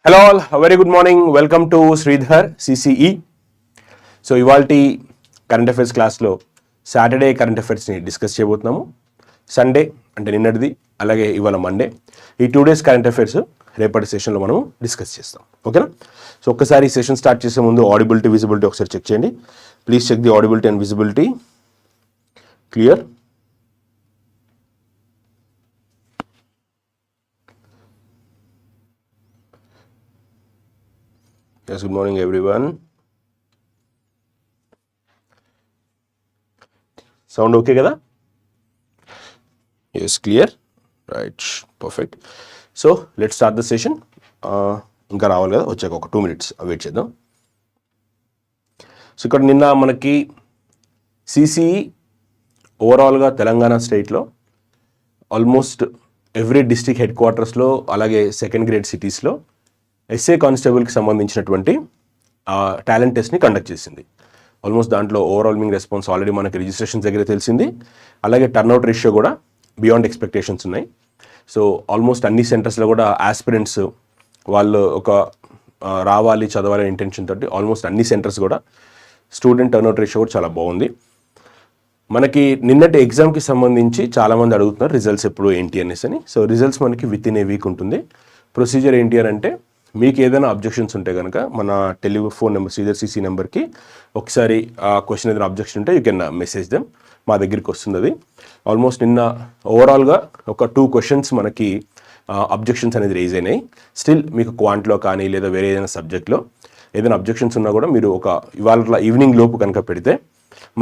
Hello all, a very good morning. Welcome to SREEDHAR CCE. So ఇవాల్టి current affairs క్లాస్లో Saturday current అఫైర్స్ని discuss చేయబోతున్నాము. Sunday అంటే నిన్నటిది, అలాగే ఇవాళ మండే, ఈ 2 days కరెంట్ అఫైర్స్ రేపటి సెషన్లో మనం డిస్కస్ చేస్తాం. ఓకేనా? సో ఒక్కసారి సెషన్ స్టార్ట్ చేసే ముందు ఆడిబిలిటీ విజిబిలిటీ ఒకసారి చెక్ చేయండి. Please check the audibility and visibility. Clear? Yes, good morning everyone. Sound okay kada? Yes, clear? Right, perfect. So let's start the session. ఇంకా రావాలి కదా, వచ్చాక ఒక 2 minutes వెయిట్ చేద్దాం. సో ఇక్కడ నిన్న మనకి సిసిఈ ఓవరాల్గా తెలంగాణ స్టేట్లో ఆల్మోస్ట్ ఎవ్రీ డిస్ట్రిక్ట్ హెడ్ క్వార్టర్స్లో అలాగే సెకండ్ గ్రేడ్ సిటీస్లో ఎస్ఏ కానిస్టేబుల్కి సంబంధించినటువంటి టాలెంట్ టెస్ట్ని కండక్ట్ చేసింది. ఆల్మోస్ట్ దాంట్లో ఓవరాల్మింగ్ రెస్పాన్స్ ఆల్రెడీ మనకి రిజిస్ట్రేషన్ దగ్గర తెలిసింది. అలాగే టర్న్అవుట్ రేషియో కూడా బియాండ్ ఎక్స్పెక్టేషన్స్ ఉన్నాయి. సో ఆల్మోస్ట్ అన్ని సెంటర్స్లో కూడా ఆస్పిరెంట్స్ వాళ్ళు ఒక రావాలి చదవాలి ఇంటెన్షన్ తోటి ఆల్మోస్ట్ అన్ని సెంటర్స్ కూడా స్టూడెంట్ టర్న్అవుట్ రేషియో కూడా చాలా బాగుంది. మనకి నిన్నటి ఎగ్జామ్కి సంబంధించి చాలామంది అడుగుతున్నారు రిజల్ట్స్ ఎప్పుడు ఏంటి అనేసి అని. సో రిజల్ట్స్ మనకి విత్ ఇన్ ఏ వీక్ ఉంటుంది. ప్రొసీజర్ ఏంటి అని అంటే, మీకు ఏదైనా అబ్జెక్షన్స్ ఉంటే కనుక మన టెలిఫోన్ నెంబర్ శ్రీధర్ సిసి నెంబర్కి ఒకసారి ఆ క్వశ్చన్ ఏదైనా అబ్జెక్షన్ ఉంటే యూ కెన్ మెసేజ్ దెమ్, మా దగ్గరికి వస్తుంది అది. ఆల్మోస్ట్ నిన్న ఓవరాల్గా ఒక 2 questions మనకి అబ్జెక్షన్స్ అనేది రేజ్ అయినాయి. స్టిల్ మీకు క్వాంట్లో కానీ లేదా వేరే ఏదైనా సబ్జెక్ట్లో ఏదైనా అబ్జెక్షన్స్ ఉన్నా కూడా మీరు ఒక ఇవాళ ఈవినింగ్ లోపు కనుక పెడితే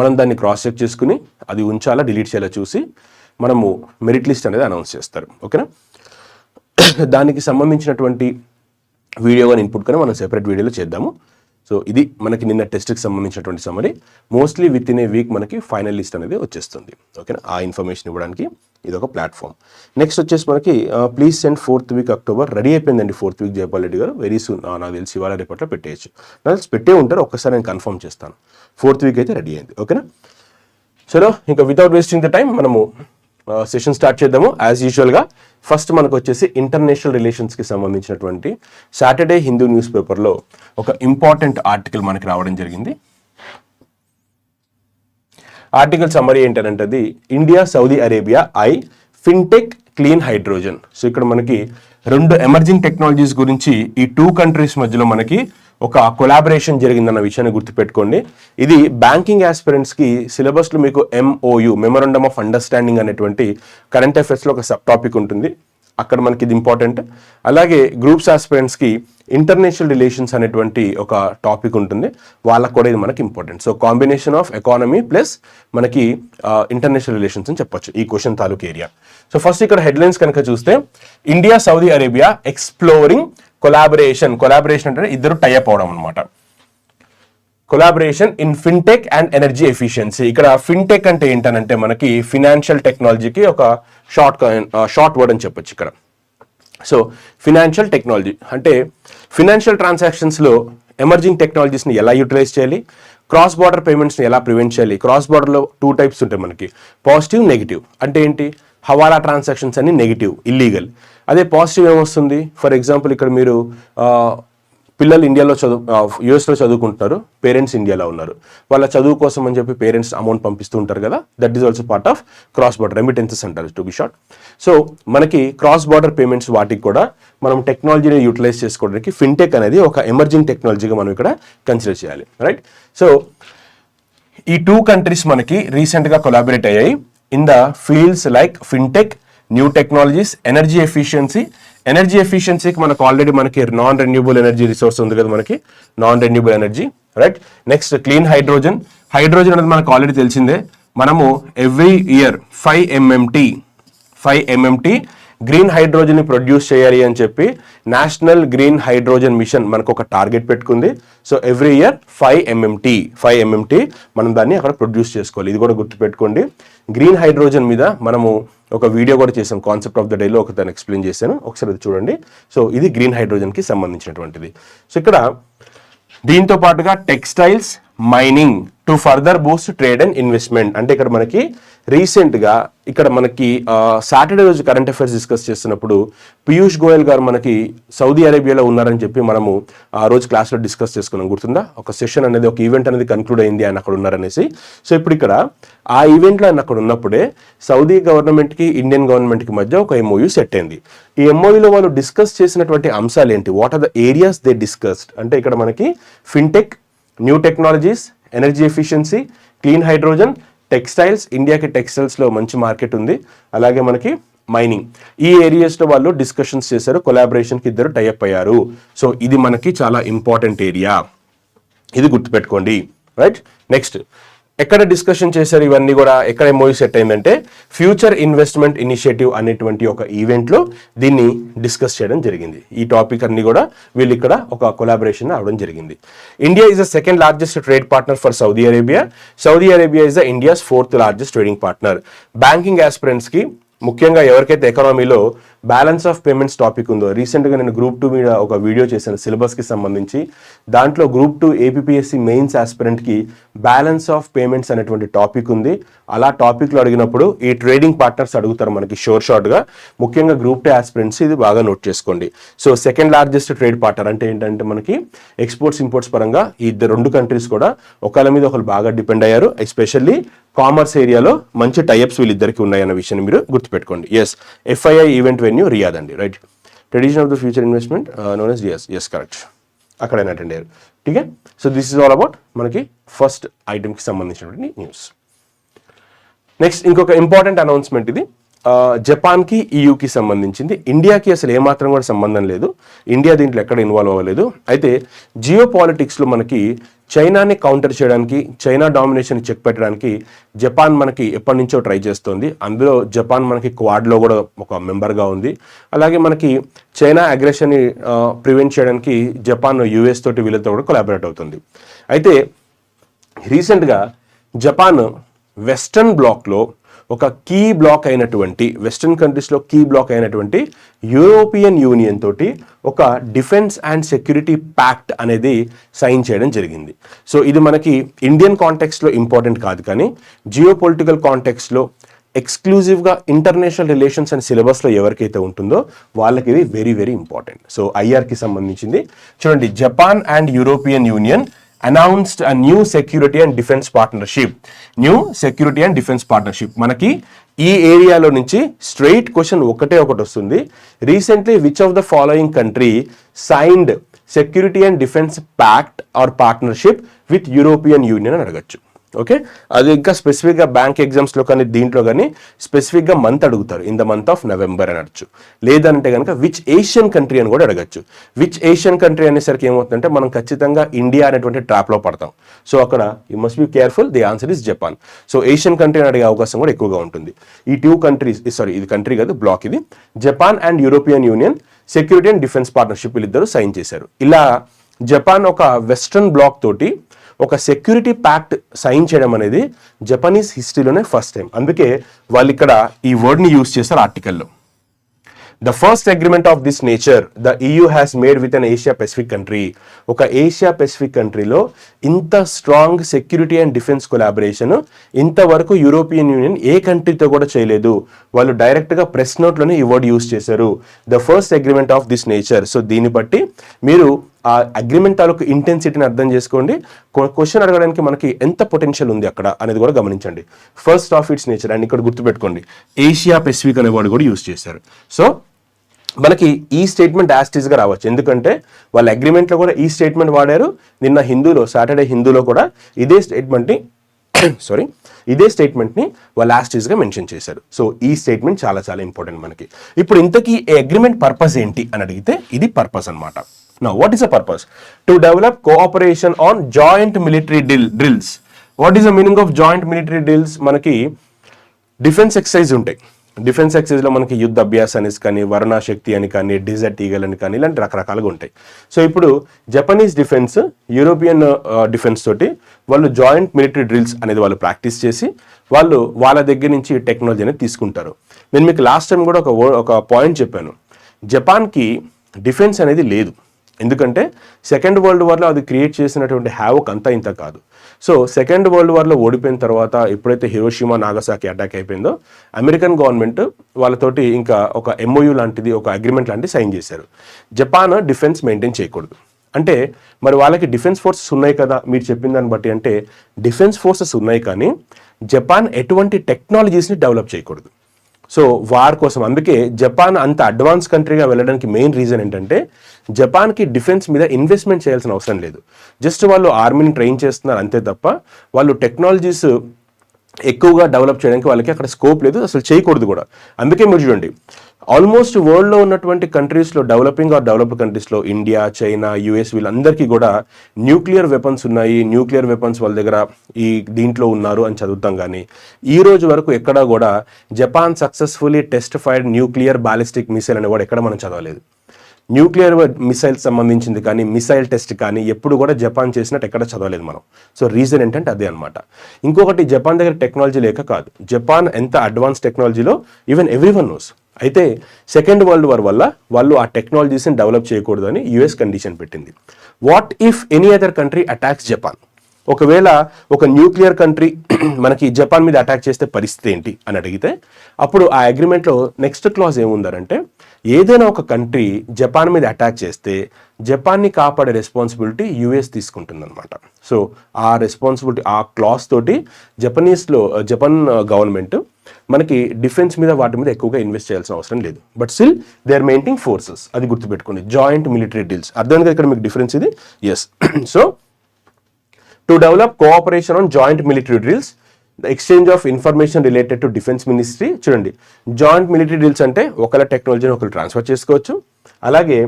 మనం దాన్ని క్రాస్ చెక్ చేసుకుని అది ఉంచాలా డిలీట్ చేయాలా చూసి మనము మెరిట్ లిస్ట్ అనేది అనౌన్స్ చేస్తారు. ఓకేనా? దానికి సంబంధించినటువంటి వీడియో కానీ ఇన్పుట్ కానీ మనం సెపరేట్ వీడియోలో చేద్దాము. సో ఇది మనకి నిన్న టెస్ట్కి సంబంధించినటువంటి summary. Mostly with in a week మనకి ఫైనల్ లిస్ట్ అనేది వచ్చేస్తుంది. ఓకేనా? ఆ ఇన్ఫర్మేషన్ ఇవ్వడానికి ఇది ఒక ప్లాట్ఫామ్. నెక్స్ట్ వచ్చేసి మనకి please send 4th week October ready అయిపోయిందండి. 4th week జయపాల్ రెడ్డి గారు వెరీ సూన్ నాకు తెలిసి ఇవాళ రేపట్లో పెట్టేయచ్చు. నాకు పెట్టే ఉంటారు, ఒక్కసారి నేను కన్ఫర్మ్ చేస్తాను. 4th week అయితే రెడీ అయింది. ఓకేనా? చలో ఇంకా వితౌట్ వేస్టింగ్ ద టైం మనము సెషన్ స్టార్ట్ చేద్దాము. యాజ్ యూజువల్గా ఫస్ట్ మనకు వచ్చేసి ఇంటర్నేషనల్ రిలేషన్స్కి సంబంధించినటువంటి సాటర్డే హిందూ న్యూస్ పేపర్లో ఒక ఇంపార్టెంట్ ఆర్టికల్ మనకి రావడం జరిగింది. ఆర్టికల్ సమ్మరీ ఏంటంటే, India Saudi Arabia fintech clean hydrogen. So ఇక్కడ మనకి 2 ఎమర్జింగ్ టెక్నాలజీస్ గురించి ఈ 2 countries మధ్యలో మనకి ఒక కొలాబరేషన్ జరిగిందన్న విషయాన్ని గుర్తుపెట్టుకోండి. ఇది బ్యాంకింగ్ ఆస్పిరెంట్స్కి సిలబస్లో మీకు MOU మెమొరండమ్ ఆఫ్ అండర్స్టాండింగ్ అనేటువంటి కరెంట్ అఫైర్స్లో ఒక సబ్ టాపిక్ ఉంటుంది. అక్కడ మనకి ఇది ఇంపార్టెంట్. అలాగే గ్రూప్స్ ఆస్పిరెంట్స్కి ఇంటర్నేషనల్ రిలేషన్స్ అనేటువంటి ఒక టాపిక్ ఉంటుంది, వాళ్ళకు కూడా ఇది మనకి important. So combination of economy plus మనకి ఇంటర్నేషనల్ రిలేషన్స్ అని చెప్పొచ్చు ఈ క్వశ్చన్ తాలూకు ఏరియా. సో ఫస్ట్ ఇక్కడ హెడ్లైన్స్ కనుక చూస్తే, India Saudi Arabia exploring collaboration అంటే ఇద్దరు టైఅప్ అవడం అనమాట. Collaboration in fintech and energy efficiency. ఇక్కడ ఫిన్టెక్ అంటే ఏంటనంటే మనకి ఫినాన్షియల్ టెక్నాలజీకి ఒక షార్ట్ వర్డ్ అని చెప్పొచ్చు ఇక్కడ. సో ఫినాన్షియల్ టెక్నాలజీ అంటే ఫినాన్షియల్ ట్రాన్సాక్షన్స్లో ఎమర్జింగ్ టెక్నాలజీస్ని ఎలా యూటిలైజ్ చేయాలి, క్రాస్ బార్డర్ పేమెంట్స్ని ఎలా ప్రివెంట్ చేయాలి. క్రాస్ బార్డర్లో 2 types ఉంటాయి మనకి, పాజిటివ్ నెగిటివ్. అంటే ఏంటి, హవాలా ట్రాన్సాక్షన్స్ అన్ని నెగిటివ్, ఇల్లీగల్. అదే పాజిటివ్ ఏమొస్తుంది, ఫర్ ఎగ్జాంపుల్ ఇక్కడ మీరు పిల్లలు ఇండియాలో యూఎస్లో చదువుకుంటున్నారు, పేరెంట్స్ ఇండియాలో ఉన్నారు, వాళ్ళ చదువు కోసం అని చెప్పి పేరెంట్స్ అమౌంట్ పంపిస్తూ ఉంటారు కదా, that is also part of cross border remittances అంటారు టు బి షార్ట్. సో మనకి క్రాస్ బార్డర్ పేమెంట్స్ వాటికి కూడా మనం టెక్నాలజీని యూటిలైజ్ చేసుకోవడానికి ఫిన్టెక్ అనేది ఒక ఎమర్జింగ్ టెక్నాలజీగా మనం ఇక్కడ కన్సిడర్ చేయాలి. రైట్? సో ఈ 2 countries మనకి రీసెంట్గా కొలాబరేట్ అయ్యాయి in the fields like fintech, new technologies, energy efficiency. Energy ఎఫిషియన్సీకి మనకు ఆల్రెడీ మనకి నాన్ రెన్యూబుల్ ఎనర్జీ రిసోర్స్ ఉంది కదా మనకి, non renewable energy. Right? Next clean hydrogen. Hydrogen అనేది మనకు ఆల్రెడీ తెలిసిందే. మనము ఎవ్రీ ఇయర్ 5 MMT గ్రీన్ హైడ్రోజన్ని ప్రొడ్యూస్ చేయాలి అని చెప్పి నేషనల్ గ్రీన్ హైడ్రోజన్ మిషన్ మనకు ఒక టార్గెట్ పెట్టుకుంది. సో ఎవ్రీ ఇయర్ 5 MMT మనం దాన్ని అక్కడ ప్రొడ్యూస్ చేసుకోవాలి. ఇది కూడా గుర్తుపెట్టుకోండి. గ్రీన్ హైడ్రోజన్ మీద మనము ఒక వీడియో కూడా చేసాం, కాన్సెప్ట్ ఆఫ్ ద డేలో ఒక దాన్ని ఎక్స్ప్లెయిన్ చేశాను, ఒకసారి అది చూడండి. సో ఇది గ్రీన్ హైడ్రోజన్కి సంబంధించినటువంటిది. సో ఇక్కడ దీంతో పాటుగా textiles, mining to further Boost trade and investment. అంటే ఇక్కడ మనకి రీసెంట్గా ఇక్కడ మనకి సాటర్డే రోజు కరెంట్ అఫైర్స్ డిస్కస్ చేస్తున్నప్పుడు పీయూష్ గోయల్ గారు మనకి సౌదీ అరేబియాలో ఉన్నారని చెప్పి మనము ఆ రోజు క్లాస్లో డిస్కస్ చేసుకున్నాం, గుర్తుందా? ఒక సెషన్ అనేది, ఒక ఈవెంట్ అనేది కన్క్లూడ్ అయింది ఆయన అక్కడ ఉన్నారనేసి. సో ఇప్పుడు ఇక్కడ ఆ ఈవెంట్లో ఆయన అక్కడ ఉన్నప్పుడే సౌదీ గవర్నమెంట్కి ఇండియన్ గవర్నమెంట్కి మధ్య ఒక ఎంఓయూ సెట్ అయింది. ఈ ఎంఓయూలో వాళ్ళు డిస్కస్ చేసినటువంటి అంశాలు ఏంటి, what are the areas they discussed అంటే ఇక్కడ మనకి fintech, new technologies, energy efficiency, clean hydrogen, textiles, ఇండియాకి టెక్స్టైల్స్లో మంచి మార్కెట్ ఉంది, అలాగే మనకి మైనింగ్, ఈ ఏరియాస్లో వాళ్ళు డిస్కషన్స్ చేశారు, కొలాబరేషన్కి ఇద్దరు టైఅప్ అయ్యారు. సో ఇది మనకి చాలా ఇంపార్టెంట్ ఏరియా, ఇది గుర్తుపెట్టుకోండి, రైట్? నెక్స్ట్ ఎక్కడ డిస్కషన్ చేశారు ఇవన్నీ కూడా, ఎక్కడ ఎంఓయూ సెట్ అయిందంటే ఫ్యూచర్ ఇన్వెస్ట్మెంట్ ఇనిషియేటివ్ అనేటువంటి ఒక ఈవెంట్లో దీన్ని డిస్కస్ చేయడం జరిగింది. ఈ టాపిక్ అన్ని కూడా వీళ్ళు ఇక్కడ ఒక కొలాబరేషన్ అవడం జరిగింది. India is the second largest trade partner for Saudi Arabia. Saudi Arabia is the India's fourth largest trading partner. Banking ఆస్పిరెంట్స్కి ముఖ్యంగా ఎవరికైతే ఎకనామీలో బ్యాలెన్స్ ఆఫ్ పేమెంట్స్ టాపిక్ ఉందో, రీసెంట్గా నేను గ్రూప్ 2 మీద ఒక వీడియో చేశాను సిలబస్కి సంబంధించి. దాంట్లో గ్రూప్ 2 APPSC మెయిన్స్ ఆస్పిరెంట్కి బ్యాలెన్స్ ఆఫ్ పేమెంట్స్ అనేటువంటి టాపిక్ ఉంది. అలా టాపిక్లో అడిగినప్పుడు ఈ ట్రేడింగ్ పార్ట్నర్స్ అడుగుతారు మనకి షార్ట్గా. ముఖ్యంగా గ్రూప్ 2 ఆస్పిరెంట్స్ ఇది బాగా నోట్ చేసుకోండి. So second largest trade partner అంటే ఏంటంటే మనకి ఎక్స్పోర్ట్స్ ఇంపోర్ట్స్ పరంగా ఈ రెండు కంట్రీస్ కూడా ఒకళ్ళ మీద ఒకరు బాగా డిపెండ్ అయ్యారు. ఎస్పెషల్లీ కామర్స్ ఏరియాలో మంచి టైఅప్స్ వీళ్ళిద్దరికి ఉన్నాయన్న విషయాన్ని మీరు గుర్తుపెట్టుకోండి. Yes, FII event venue Riyadh అండి, right? Tradition of the future investment known ఎస్ డిఎస్. ఎస్, కరెక్ట్, అక్కడైనా అటెండ్ అయ్యారు. ఠీకే. So this is all about మనకి ఫస్ట్ ఐటమ్కి సంబంధించినటువంటి న్యూస్. నెక్స్ట్ ఇంకొక ఇంపార్టెంట్ అనౌన్స్మెంట్ ఇది, జపాన్కి EUకి సంబంధించింది. ఇండియాకి అసలు ఏమాత్రం కూడా సంబంధం లేదు, ఇండియా దీంట్లో ఎక్కడ ఇన్వాల్వ్ అవ్వలేదు. అయితే జియో పాలిటిక్స్లో మనకి చైనాని కౌంటర్ చేయడానికి, చైనా డామినేషన్ చెక్ పెట్టడానికి జపాన్ మనకి ఎప్పటి నుంచో ట్రై చేస్తుంది. అందులో జపాన్ మనకి క్వాడ్లో కూడా ఒక మెంబర్గా ఉంది. అలాగే మనకి చైనా అగ్రెషన్ని ప్రివెంట్ చేయడానికి జపాన్ US తోటి వీళ్ళతో కూడా కొలాబరేట్ అవుతుంది. అయితే రీసెంట్గా జపాన్ వెస్టర్న్ బ్లాక్లో ఒక కీ బ్లాక్ అయినటువంటి, వెస్టర్న్ కంట్రీస్లో కీ బ్లాక్ అయినటువంటి యూరోపియన్ యూనియన్ తోటి ఒక డిఫెన్స్ అండ్ సెక్యూరిటీ ప్యాక్ట్ అనేది సైన్ చేయడం జరిగింది. సో ఇది మనకి ఇండియన్ కాంటెక్స్లో ఇంపార్టెంట్ కాదు, కానీ జియో పొలిటికల్ కాంటెక్స్లో ఎక్స్క్లూజివ్గా ఇంటర్నేషనల్ రిలేషన్స్ అండ్ సిలబస్లో ఎవరికైతే ఉంటుందో వాళ్ళకి ఇది వెరీ వెరీ ఇంపార్టెంట్. సో IRకి సంబంధించింది చూడండి, Japan and European union announced a new security and defense partnership. New security and defense partnership. మనకి ఈ ఏరియాలో నుంచి స్ట్రైట్ క్వశ్చన్ ఒకటే ఒకటి వస్తుంది. Recently which of the following country signed security and defence pact are partnership with European union అని అడగచ్చు. Okay, అది ఇంకా స్పెసిఫిక్గా బ్యాంక్ ఎగ్జామ్స్లో కానీ దీంట్లో కానీ స్పెసిఫిక్గా మంత్ అడుగుతారు, in the month of November అని అడగచ్చు. లేదంటే కనుక విచ్ ఏషియన్ కంట్రీ అని కూడా అడగచ్చు. విచ్ ఏషియన్ కంట్రీ అనేసరికి ఏమవుతుందంటే మనం ఖచ్చితంగా ఇండియా అనేటువంటి ట్రాప్లో పడతాం. సో అక్కడ you must be careful, the answer is Japan. So Asian country అని అడిగే అవకాశం కూడా ఎక్కువగా ఉంటుంది. ఈ 2 కంట్రీస్, సారీ ఇది కంట్రీ కాదు బ్లాక్, ఇది Japan and European union security and defence partnership వీళ్ళిద్దరూ సైన్ చేశారు. ఇలా జపాన్ ఒక వెస్టర్న్ బ్లాక్ తోటి ఒక సెక్యూరిటీ ప్యాక్ట్ సైన్ చేయడం అనేది జపనీస్ హిస్టరీలోనే ఫస్ట్ టైం. అందుకే వాళ్ళు ఇక్కడ ఈ వర్డ్ని యూజ్ చేస్తారు ఆర్టికల్లో. The first agreement of this nature the EU has made with an Asia Pacific country. ఒక ఏషియా పెసిఫిక్ కంట్రీలో ఇంత strong security and defence collaboration ఇంతవరకు యూరోపియన్ యూనియన్ ఏ కంట్రీతో కూడా చేయలేదు. వాళ్ళు డైరెక్ట్గా ప్రెస్ నోట్లోనే ఈ వర్డ్ యూజ్ చేశారు, the first agreement of this nature. So దీన్ని బట్టి మీరు ఆ అగ్రిమెంట్ తాలూకు ఇంటెన్సిటీని అర్థం చేసుకోండి. క్వశ్చన్ అడగడానికి మనకి ఎంత పొటెన్షియల్ ఉంది అక్కడ అనేది కూడా గమనించండి. First of it's nature and ఇక్కడ గుర్తుపెట్టుకోండి ఏషియా పెసిఫిక్ అనే వర్డ్ కూడా యూజ్ చేశారు. సో మనకి ఈ స్టేట్మెంట్ యాస్టీస్గా రావచ్చు, ఎందుకంటే వాళ్ళ అగ్రిమెంట్లో కూడా ఈ స్టేట్మెంట్ వాడారు. నిన్న హిందూలో, సాటర్డే హిందూలో కూడా ఇదే స్టేట్మెంట్ని వాళ్ళు యాస్టీస్గా మెన్షన్ చేశారు. సో ఈ స్టేట్మెంట్ చాలా చాలా ఇంపార్టెంట్ మనకి. ఇప్పుడు ఇంతకీ ఈ అగ్రిమెంట్ పర్పస్ ఏంటి అని అడిగితే ఇది పర్పస్ అనమాట. Now, what is the purpose? To develop cooperation on joint military drills. What is the meaning of joint military drills? మనకి డిఫెన్స్ ఎక్సర్సైజ్ ఉంటాయి. డిఫెన్స్ ఎక్సర్సైజ్లో మనకి యుద్ధ అభ్యాస్ అనేసి కానీ, వరుణ శక్తి అని కానీ, డిజర్ట్ ఈగల్ అని కానీ, ఇలాంటి రకరకాలుగా ఉంటాయి. సో ఇప్పుడు జపనీస్ డిఫెన్స్ యూరోపియన్ డిఫెన్స్ తోటి వాళ్ళు జాయింట్ మిలిటరీ డ్రిల్స్ అనేది వాళ్ళు ప్రాక్టీస్ చేసి వాళ్ళు వాళ్ళ దగ్గర నుంచి టెక్నాలజీ అనేది తీసుకుంటారు. నేను మీకు లాస్ట్ టైం కూడా ఒక పాయింట్ చెప్పాను, జపాన్కి డిఫెన్స్ అనేది లేదు. ఎందుకంటే సెకండ్ వరల్డ్ వార్లో అది క్రియేట్ చేసినటువంటి హ్యావక్ అంతా ఇంత కాదు. సో సెకండ్ వరల్డ్ వార్లో ఓడిపోయిన తర్వాత ఎప్పుడైతే హిరోషిమా నాగసాకి అటాక్ అయిపోయిందో అమెరికన్ గవర్నమెంట్ వాళ్ళతోటి ఇంకా ఒక MOU లాంటిది, ఒక అగ్రిమెంట్ లాంటిది సైన్ చేశారు. జపాన్ డిఫెన్స్ మెయింటైన్ చేయకూడదు అంటే మరి వాళ్ళకి డిఫెన్స్ ఫోర్సెస్ ఉన్నాయి కదా మీరు చెప్పిన దాన్ని బట్టి, అంటే డిఫెన్స్ ఫోర్సెస్ ఉన్నాయి కానీ జపాన్ ఎటువంటి టెక్నాలజీస్ని డెవలప్ చేయకూడదు. సో వారి కోసం అందుకే జపాన్ అంత అడ్వాన్స్ కంట్రీగా వెళ్ళడానికి మెయిన్ రీజన్ ఏంటంటే జపాన్కి డిఫెన్స్ మీద ఇన్వెస్ట్మెంట్ చేయాల్సిన అవసరం లేదు. జస్ట్ వాళ్ళు ఆర్మీని ట్రైన్ చేస్తున్నారు అంతే తప్ప వాళ్ళు టెక్నాలజీస్ ఎక్కువగా డెవలప్ చేయడానికి వాళ్ళకి అక్కడ స్కోప్ లేదు, అసలు చేయకూడదు కూడా. అందుకే మీరు చూడండి ఆల్మోస్ట్ వరల్డ్లో ఉన్నటువంటి కంట్రీస్లో, డెవలపింగ్ ఆర్ డెవలప్డ్ కంట్రీస్లో ఇండియా, చైనా, US వీళ్ళందరికీ కూడా న్యూక్లియర్ వెపన్స్ ఉన్నాయి. న్యూక్లియర్ వెపన్స్ వాళ్ళ దగ్గర ఈ దీంట్లో ఉన్నారు అని చదువుతాం. కానీ ఈ రోజు వరకు ఎక్కడా కూడా Japan successfully testified nuclear ballistic missile అనేవాడు ఎక్కడ మనం చదవలేదు. న్యూక్లియర్ మిసైల్ సంబంధించింది కానీ మిసైల్ టెస్ట్ కానీ ఎప్పుడు కూడా జపాన్ చేసినట్టు ఎక్కడ చదవలేదు మనం. సో రీజన్ ఏంటంటే అదే అనమాట. ఇంకొకటి జపాన్ దగ్గర టెక్నాలజీ లేక కాదు, జపాన్ ఎంత అడ్వాన్స్ టెక్నాలజీలో ఈవెన్ ఎవ్రీవన్ నోస్. అయితే సెకండ్ వరల్డ్ వార్ వల్ల వాళ్ళు ఆ టెక్నాలజీస్ని డెవలప్ చేయకూడదు అని US కండిషన్ పెట్టింది. What if any other country attacks Japan? ఒకవేళ ఒక న్యూక్లియర్ కంట్రీ మనకి జపాన్ మీద అటాక్ చేస్తే పరిస్థితి ఏంటి అని అడిగితే అప్పుడు ఆ అగ్రిమెంట్లో నెక్స్ట్ క్లాజ్ ఏముందంటే ఏదైనా ఒక కంట్రీ జపాన్ మీద అటాక్ చేస్తే జపాన్ని కాపాడే రెస్పాన్సిబిలిటీ US తీసుకుంటుందన్నమాట. సో ఆ రెస్పాన్సిబిలిటీ ఆ క్లాస్ తోటి జపాన్ గవర్నమెంట్ మనకి డిఫెన్స్ మీద వాటి మీద ఎక్కువగా ఇన్వెస్ట్ చేయాల్సిన అవసరం లేదు. But still they are maintaining forces, అది గుర్తుపెట్టుకోండి. జాయింట్ మిలిటరీ డీల్స్ అర్థం కదా ఇక్కడ మీకు డిఫరెన్స్ ఇది. Yes. So to develop cooperation on joint military drills, the exchange of information related to defence ministry. చూడండి జాయింట్ మిలిటరీ డ్రిల్స్ అంటే ఒకళ్ళ టెక్నాలజీని ఒకరు ట్రాన్స్ఫర్ చేసుకోవచ్చు. అలాగే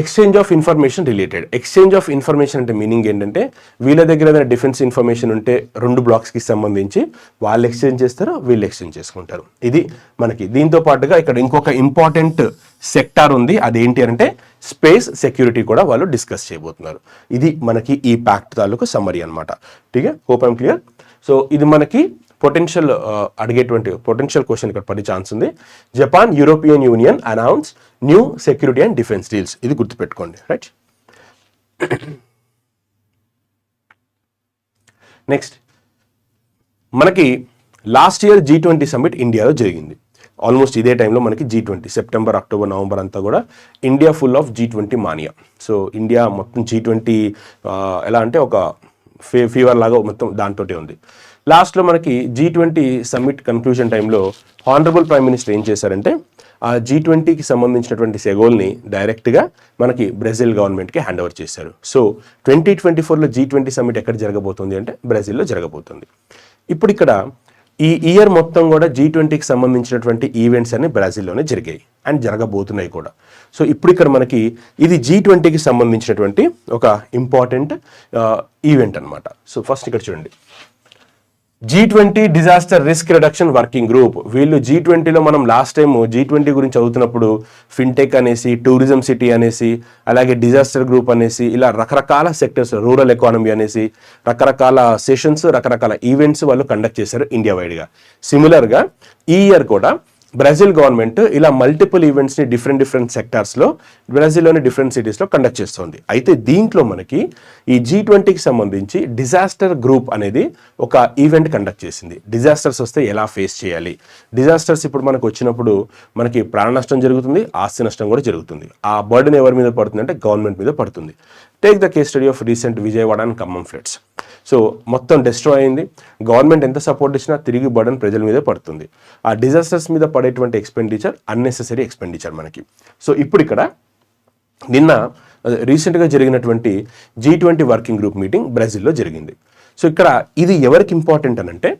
exchange of information related. Exchange of information అంటే మీనింగ్ ఏంటంటే వీళ్ళ దగ్గర ఏదైనా డిఫెన్స్ ఇన్ఫర్మేషన్ ఉంటే 2 బ్లాక్స్కి సంబంధించి వాళ్ళు ఎక్స్చేంజ్ చేస్తారు, వీళ్ళు ఎక్స్చేంజ్ చేసుకుంటారు. ఇది మనకి. దీంతో పాటుగా ఇక్కడ ఇంకొక ఇంపార్టెంట్ సెక్టార్ ఉంది, అదేంటి అంటే స్పేస్ సెక్యూరిటీ కూడా వాళ్ళు డిస్కస్ చేయబోతున్నారు. ఇది మనకి ఈ ప్యాక్ట్ తాలూకు సమ్మరీ అనమాట. ఠీక్ హై, హోప్ ఐమ్ క్లియర్. సో ఇది మనకి పొటెన్షియల్ అడిగేటువంటి పొటెన్షియల్ క్వశ్చన్ ఇక్కడ పడే ఛాన్స్ ఉంది. Japan European union announce new security and defence deals, ఇది గుర్తుపెట్టుకోండి. రైట్. నెక్స్ట్ మనకి లాస్ట్ ఇయర్ G20 సమ్మిట్ ఇండియాలో జరిగింది. ఆల్మోస్ట్ ఇదే టైంలో మనకి G20 సెప్టెంబర్, అక్టోబర్, నవంబర్ అంతా కూడా India full of G20 mania. So India మొత్తం G20 ఎలా అంటే ఒక ఫీవర్ లాగా మొత్తం దాంతోటే ఉంది. లాస్ట్లో మనకి G20 సమ్మిట్ కన్క్లూజన్ టైంలో హానరబుల్ ప్రైమ్ మినిస్టర్ ఏం చేశారంటే ఆ G20కి సంబంధించినటువంటి సెగోల్ని డైరెక్ట్గా మనకి బ్రెజిల్ గవర్నమెంట్కి హ్యాండ్ ఓవర్ చేశారు. సో 2024లో G20 సమ్మిట్ ఎక్కడ జరగబోతుంది అంటే బ్రెజిల్లో జరగబోతుంది. ఇప్పుడు ఇక్కడ ఈ ఇయర్ మొత్తం కూడా G20కి సంబంధించినటువంటి ఈవెంట్స్ అన్ని బ్రెజిల్లోనే జరిగాయి అండ్ జరగబోతున్నాయి కూడా. సో ఇప్పుడు ఇక్కడ మనకి ఇది G20కి సంబంధించినటువంటి ఒక ఇంపార్టెంట్ ఈవెంట్ అనమాట. సో ఫస్ట్ ఇక్కడ చూడండి, G20 disaster risk reduction working group. వీళ్ళు G20లో మనం లాస్ట్ టైం G20 గురించి చదువుతున్నప్పుడు ఫిన్టెక్ అనేసి, టూరిజం సిటీ అనేసి, అలాగే డిజాస్టర్ గ్రూప్ అనేసి, ఇలా రకరకాల సెక్టర్స్, రూరల్ ఎకానమీ అనేసి రకరకాల సెషన్స్, రకరకాల ఈవెంట్స్ వాళ్ళు కండక్ట్ చేశారు ఇండియా వైడ్గా. సిమిలర్గా ఈ ఇయర్ కూడా బ్రెజిల్ గవర్నమెంట్ ఇలా మల్టిపుల్ ఈవెంట్స్ని డిఫరెంట్ సెక్టార్స్లో బ్రెజిల్లోని డిఫరెంట్ సిటీస్లో కండక్ట్ చేస్తుంది. అయితే దీంట్లో మనకి ఈ G20కి సంబంధించి డిజాస్టర్ గ్రూప్ అనేది ఒక ఈవెంట్ కండక్ట్ చేసింది. డిజాస్టర్స్ వస్తే ఎలా ఫేస్ చేయాలి, డిజాస్టర్స్ ఇప్పుడు మనకు వచ్చినప్పుడు మనకి ప్రాణ నష్టం జరుగుతుంది, ఆస్తి నష్టం కూడా జరుగుతుంది. ఆ బర్డెన్ ఎవరి మీద పడుతుంది అంటే గవర్నమెంట్ మీద పడుతుంది. Take the case study of recent Vijayawada and Khammam floods. So మొత్తం డిస్ట్రాయ్ అయింది. గవర్నమెంట్ ఎంత సపోర్ట్ ఇచ్చినా తిరిగి బర్డెన్ ప్రజల మీదే పడుతుంది. ఆ డిజాస్టర్స్ మీద పడేటువంటి ఎక్స్పెండిచర్ అన్నెసెసరీ ఎక్స్పెండిచర్ మనకి. సో ఇప్పుడు ఇక్కడ నిన్న రీసెంట్గా జరిగినటువంటి G20 వర్కింగ్ గ్రూప్ మీటింగ్ బ్రెజిల్లో జరిగింది. సో ఇక్కడ ఇది ఎవరికి ఇంపార్టెంట్ అని అంటే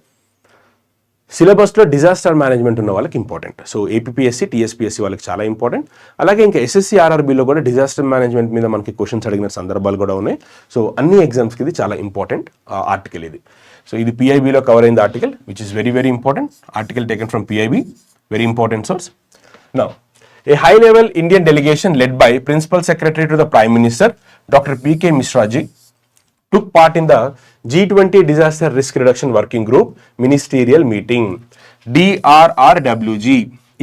సిలబస్లో డిజాస్టర్ మేనేజ్మెంట్ ఉన్న వాళ్ళకి ఇంపార్టెంట్. సో APPSC, TSPSC వాళ్ళకి చాలా ఇంపార్టెంట్. అలాగే ఇంకా SSC, RRBలో కూడా డిజాస్టర్ మేనేజ్మెంట్ మీద మనకి క్వశ్చన్స్ అడిగిన సందర్భాలు కూడా ఉన్నాయి. సో అన్ని ఎగ్జామ్స్కి ఇది చాలా ఇంపార్టెంట్ ఆర్టికల్ ఇది. సో ఇది PIBలో కవర్ అయింది article, which is very very important article taken from PIB, very important source. Now a high-level Indian delegation led by Principal Secretary to the Prime Minister, Dr. P.K. Mishra ji, took part in the G20 Disaster Risk Reduction Working Group Ministerial Meeting, DRRWG.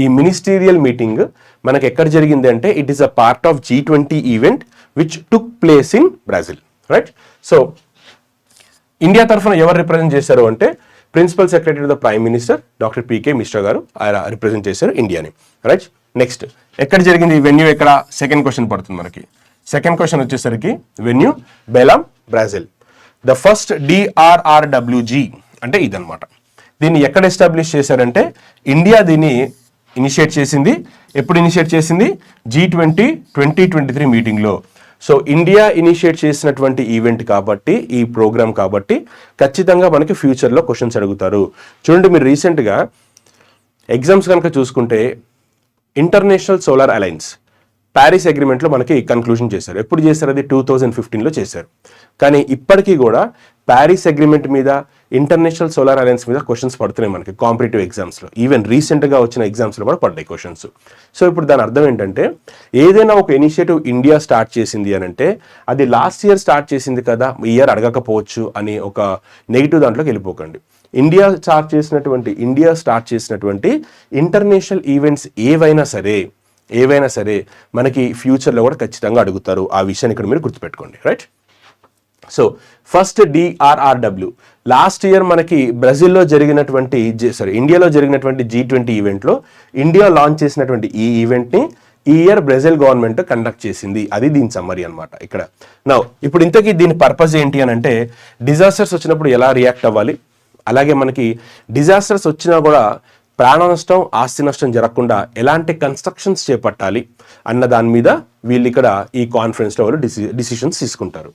ఈ ministerial meeting మనకి ఎక్కడ జరిగింది అంటే it is a part of G20 event which took place in Brazil, right? So India తరఫున ఎవరు represent చేశారు అంటే principal secretary of the prime minister doctor PK Mishra గారు ఆయన రిప్రజెంట్ చేశారు ఇండియాని, రైట్? నెక్స్ట్ ఎక్కడ జరిగింది ఈ వెన్యూ? ఎక్కడ? సెకండ్ క్వశ్చన్ పడుతుంది మనకి. సెకండ్ క్వశ్చన్ వచ్చేసరికి venue Belem, Brazil. The first DRRWG అంటే ఇదనమాట. దీన్ని ఎక్కడ ఎస్టాబ్లిష్ చేశారంటే ఇండియా దీన్ని ఇనిషియేట్ చేసింది. ఎప్పుడు ఇనిషియేట్ చేసింది? G20 2023 మీటింగ్లో. సో ఇండియా ఇనిషియేట్ చేసినటువంటి ఈవెంట్ కాబట్టి, ఈ ప్రోగ్రామ్ కాబట్టి ఖచ్చితంగా మనకి ఫ్యూచర్లో క్వశ్చన్స్ అడుగుతారు. చూడండి, మీరు రీసెంట్గా ఎగ్జామ్స్ కనుక చూసుకుంటే ఇంటర్నేషనల్ సోలార్ అలయన్స్ ప్యారిస్ అగ్రిమెంట్లో మనకి కన్క్లూజన్ చేశారు. ఎప్పుడు చేశారు? అది 2015లో చేశారు. కానీ ఇప్పటికీ కూడా ప్యారిస్ అగ్రిమెంట్ మీద, ఇంటర్నేషనల్ సోలార్ అలయన్స్ మీద క్వశ్చన్స్ పడుతున్నాయి మనకి కాంపిటేటివ్ ఎగ్జామ్స్లో. ఈవెన్ రీసెంట్గా వచ్చిన ఎగ్జామ్స్లో కూడా పడ్డాయి క్వశ్చన్స్. సో ఇప్పుడు దాని అర్థం ఏంటంటే ఏదైనా ఒక ఇనిషియేటివ్ ఇండియా స్టార్ట్ చేసింది అని అంటే అది లాస్ట్ ఇయర్ స్టార్ట్ చేసింది కదా, ఈ ఇయర్ అడగకపోవచ్చు అని ఒక నెగిటివ్ దాంట్లోకి వెళ్ళిపోకండి. ఇండియా స్టార్ట్ చేసినటువంటి ఇంటర్నేషనల్ ఈవెంట్స్ ఏవైనా సరే మనకి ఫ్యూచర్లో కూడా ఖచ్చితంగా అడుగుతారు. ఆ విషయాన్ని ఇక్కడ మీరు గుర్తుపెట్టుకోండి, right? So first DRRW last year మనకి ఇండియాలో జరిగినటువంటి G20 ఈవెంట్లో ఇండియా లాంచ్ చేసినటువంటి ఈ ఈవెంట్ని ఈ ఇయర్ బ్రెజిల్ గవర్నమెంట్ కండక్ట్ చేసింది. అది దీని సమ్మరీ అనమాట ఇక్కడ. నౌ ఇప్పుడు ఇంతకీ దీని పర్పస్ ఏంటి అని అంటే డిజాస్టర్స్ వచ్చినప్పుడు ఎలా రియాక్ట్ అవ్వాలి, అలాగే మనకి డిజాస్టర్స్ వచ్చినా కూడా ప్రాణ నష్టం, ఆస్తి నష్టం జరగకుండా ఎలాంటి కన్స్ట్రక్షన్స్ చేపట్టాలి అన్న దాని మీద వీళ్ళు ఇక్కడ ఈ కాన్ఫరెన్స్లో వాళ్ళు డిసిషన్స్ తీసుకుంటారు.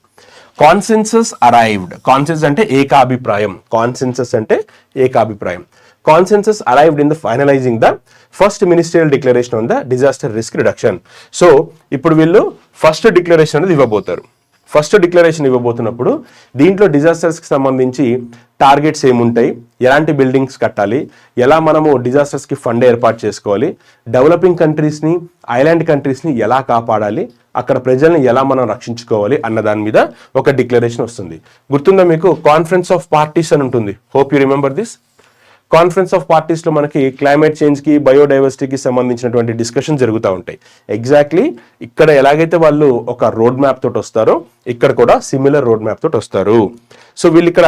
Consensus arrived. కాన్సెన్సస్ అంటే ఏకాభిప్రాయం. Consensus arrived in the finalising the first ministerial declaration on the disaster risk reduction. So ఇప్పుడు వీళ్ళు ఫస్ట్ డిక్లరేషన్ అనేది ఇవ్వబోతారు. ఫస్ట్ డిక్లరేషన్ ఇవ్వబోతున్నప్పుడు దీంట్లో డిజాస్టర్స్కి సంబంధించి టార్గెట్స్ ఏముంటాయి, ఎలాంటి బిల్డింగ్స్ కట్టాలి, ఎలా మనము డిజాస్టర్స్కి ఫండ్ ఏర్పాటు చేసుకోవాలి, డెవలపింగ్ కంట్రీస్ని, ఐలాండ్ కంట్రీస్ని ఎలా కాపాడాలి, అక్కడ ప్రజల్ని ఎలా మనం రక్షించుకోవాలి అన్న దాని మీద ఒక డిక్లరేషన్ వస్తుంది. గుర్తుందా మీకు? కాన్ఫరెన్స్ ఆఫ్ పార్టీస్ అని ఉంటుంది. Hope you remember this. Conference of పార్టీస్లో మనకి క్లైమేట్ చేంజ్కి, బయోడైవర్సిటీకి సంబంధించినటువంటి డిస్కషన్ జరుగుతూ ఉంటాయి. ఎగ్జాక్ట్లీ ఇక్కడ ఎలాగైతే వాళ్ళు ఒక రోడ్ మ్యాప్ తోటి వస్తారో ఇక్కడ కూడా సిమిలర్ రోడ్ మ్యాప్ తోటి వస్తారు. సో వీళ్ళు ఇక్కడ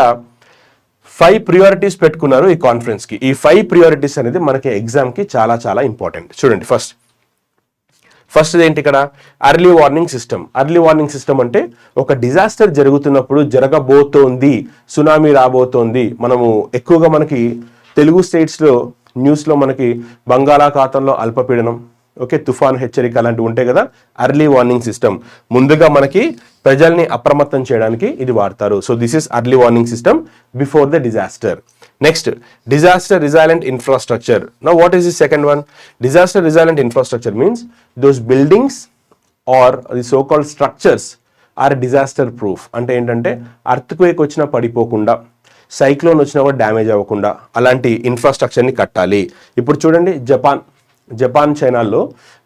5 ప్రియారిటీస్ పెట్టుకున్నారు ఈ కాన్ఫరెన్స్కి. ఈ 5 ప్రియారిటీస్ అనేది మనకి ఎగ్జామ్కి చాలా చాలా ఇంపార్టెంట్. చూడండి, ఫస్ట్ ఏంటి ఇక్కడ? Early warning system. Early warning system అంటే ఒక డిజాస్టర్ జరుగుతున్నప్పుడు, జరగబోతోంది, సునామీ రాబోతోంది, మనము ఎక్కువగా మనకి తెలుగు స్టేట్స్లో న్యూస్లో మనకి బంగాళాఖాతంలో అల్పపీడనం, ఓకే, తుఫాన్ హెచ్చరిక అలాంటివి ఉంటాయి కదా. అర్లీ వార్నింగ్ సిస్టమ్ ముందుగా మనకి ప్రజల్ని అప్రమత్తం చేయడానికి ఇది వాడతారు. So this is early warning system before the disaster. Next, disaster resilient infrastructure. Now what is the second one? Disaster resilient infrastructure means those buildings are the so called structures are disaster proof. అంటే ఏంటంటే earthquake వచ్చినా పడిపోకుండా, cyclone వచ్చినా కూడా damage అవ్వకుండా అలాంటి ఇన్ఫ్రాస్ట్రక్చర్ని కట్టాలి. ఇప్పుడు చూడండి, జపాన్ చైనాల్లో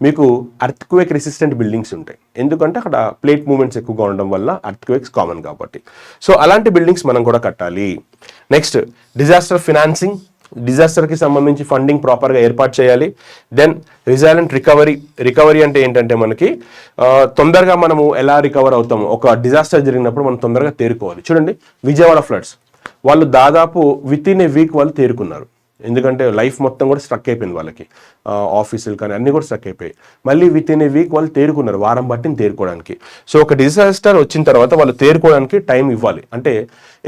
మీకు అర్త్క్వేక్ రెసిస్టెంట్ బిల్డింగ్స్ ఉంటాయి. ఎందుకంటే అక్కడ ప్లేట్ మూవ్మెంట్స్ ఎక్కువగా ఉండడం వల్ల అర్త్క్వేక్స్ కామన్ కాబట్టి. సో అలాంటి బిల్డింగ్స్ మనం కూడా కట్టాలి. Next, disaster financing. డిజాస్టర్కి సంబంధించి ఫండింగ్ ప్రాపర్గా ఏర్పాటు చేయాలి. దెన్ రిజైలెంట్ రికవరీ అంటే ఏంటంటే మనకి తొందరగా మనము ఎలా రికవర్ అవుతాము, ఒక డిజాస్టర్ జరిగినప్పుడు మనం తొందరగా తేరుకోవాలి. చూడండి, విజయవాడ ఫ్లడ్స్ వాళ్ళు దాదాపు విత్ ఇన్ ఏ వీక్ వాళ్ళు తేరుకున్నారు. ఎందుకంటే లైఫ్ మొత్తం కూడా స్ట్రక్ అయిపోయింది వాళ్ళకి, ఆఫీసులు కానీ అన్నీ కూడా స్ట్రక్ అయిపోయాయి. మళ్ళీ విత్ ఇన్ ఏ వీక్ వాళ్ళు తేరుకున్నారు, వారం బట్టిని తేరుకోవడానికి. సో ఒక డిజాస్టర్ వచ్చిన తర్వాత వాళ్ళు తేరుకోవడానికి టైం ఇవ్వాలి, అంటే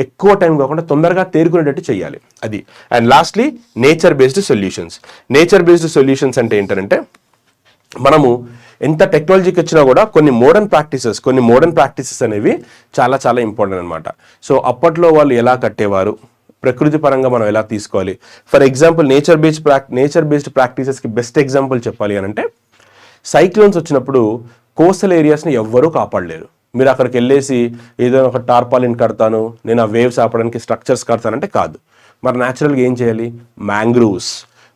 ఎక్కువ టైం కాకుండా తొందరగా తేరుకునేటట్టు చేయాలి అది. And lastly nature based solutions అంటే ఏంటంటే మనము ఎంత టెక్నాలజీకి వచ్చినా కూడా కొన్ని మోడర్న్ ప్రాక్టీసెస్ అనేవి చాలా చాలా ఇంపార్టెంట్ అనమాట. సో అప్పట్లో వాళ్ళు ఎలా కట్టేవారు, ప్రకృతి పరంగా మనం ఎలా తీసుకోవాలి. ఫర్ ఎగ్జాంపుల్ నేచర్ బేస్డ్ ప్రాక్టీసెస్కి బెస్ట్ ఎగ్జాంపుల్ చెప్పాలి అని అంటే సైక్లోన్స్ వచ్చినప్పుడు కోస్టల్ ఏరియాస్ని ఎవ్వరూ కాపాడలేరు. మీరు అక్కడికి వెళ్ళేసి ఏదో ఒక టార్పాలిన్ కడతాను, నేను ఆ వేవ్స్ ఆపడానికి స్ట్రక్చర్స్ కడతానంటే కాదు. మరి న్యాచురల్గా ఏం చేయాలి? మ్యాంగ్రూవ్స్.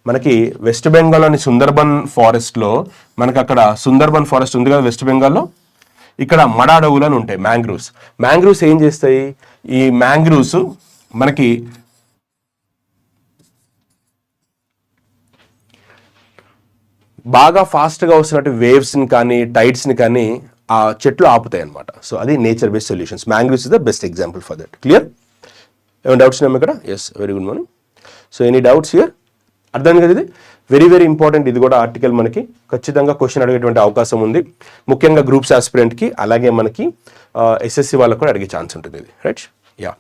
మనకి వెస్ట్ బెంగాల్లోని సుందర్బన్ ఫారెస్ట్లో, మనకి అక్కడ సుందర్బన్ ఫారెస్ట్ ఉంది కదా వెస్ట్ బెంగాల్లో, ఇక్కడ మడ అడవులు అని ఉంటాయి మ్యాంగ్రూవ్స్ ఏం చేస్తాయి? ఈ మ్యాంగ్రూవ్స్ మనకి బాగా ఫాస్ట్గా వస్తున్నట్టు వేవ్స్ని కానీ టైడ్స్ని కానీ ఆ చెట్లు ఆపుతాయి అనమాట. సో అది nature based solutions. Mangroves is the best example for that. Clear? ఏమైనా డౌట్స్ ఉన్నాము ఇక్కడ? Yes, very good morning. So any doubts here? అర్థం కదా, ఇది వెరీ వెరీ ఇంపార్టెంట్. ఇది కూడా ఆర్టికల్ మనకి ఖచ్చితంగా క్వశ్చన్ అడిగేటువంటి అవకాశం ఉంది, ముఖ్యంగా గ్రూప్స్ ఆస్పిరెంట్కి, అలాగే మనకి ఎస్ఎస్సి వాళ్ళకు కూడా అడిగే ఛాన్స్ ఉంటుంది ఇది. Right? Yeah.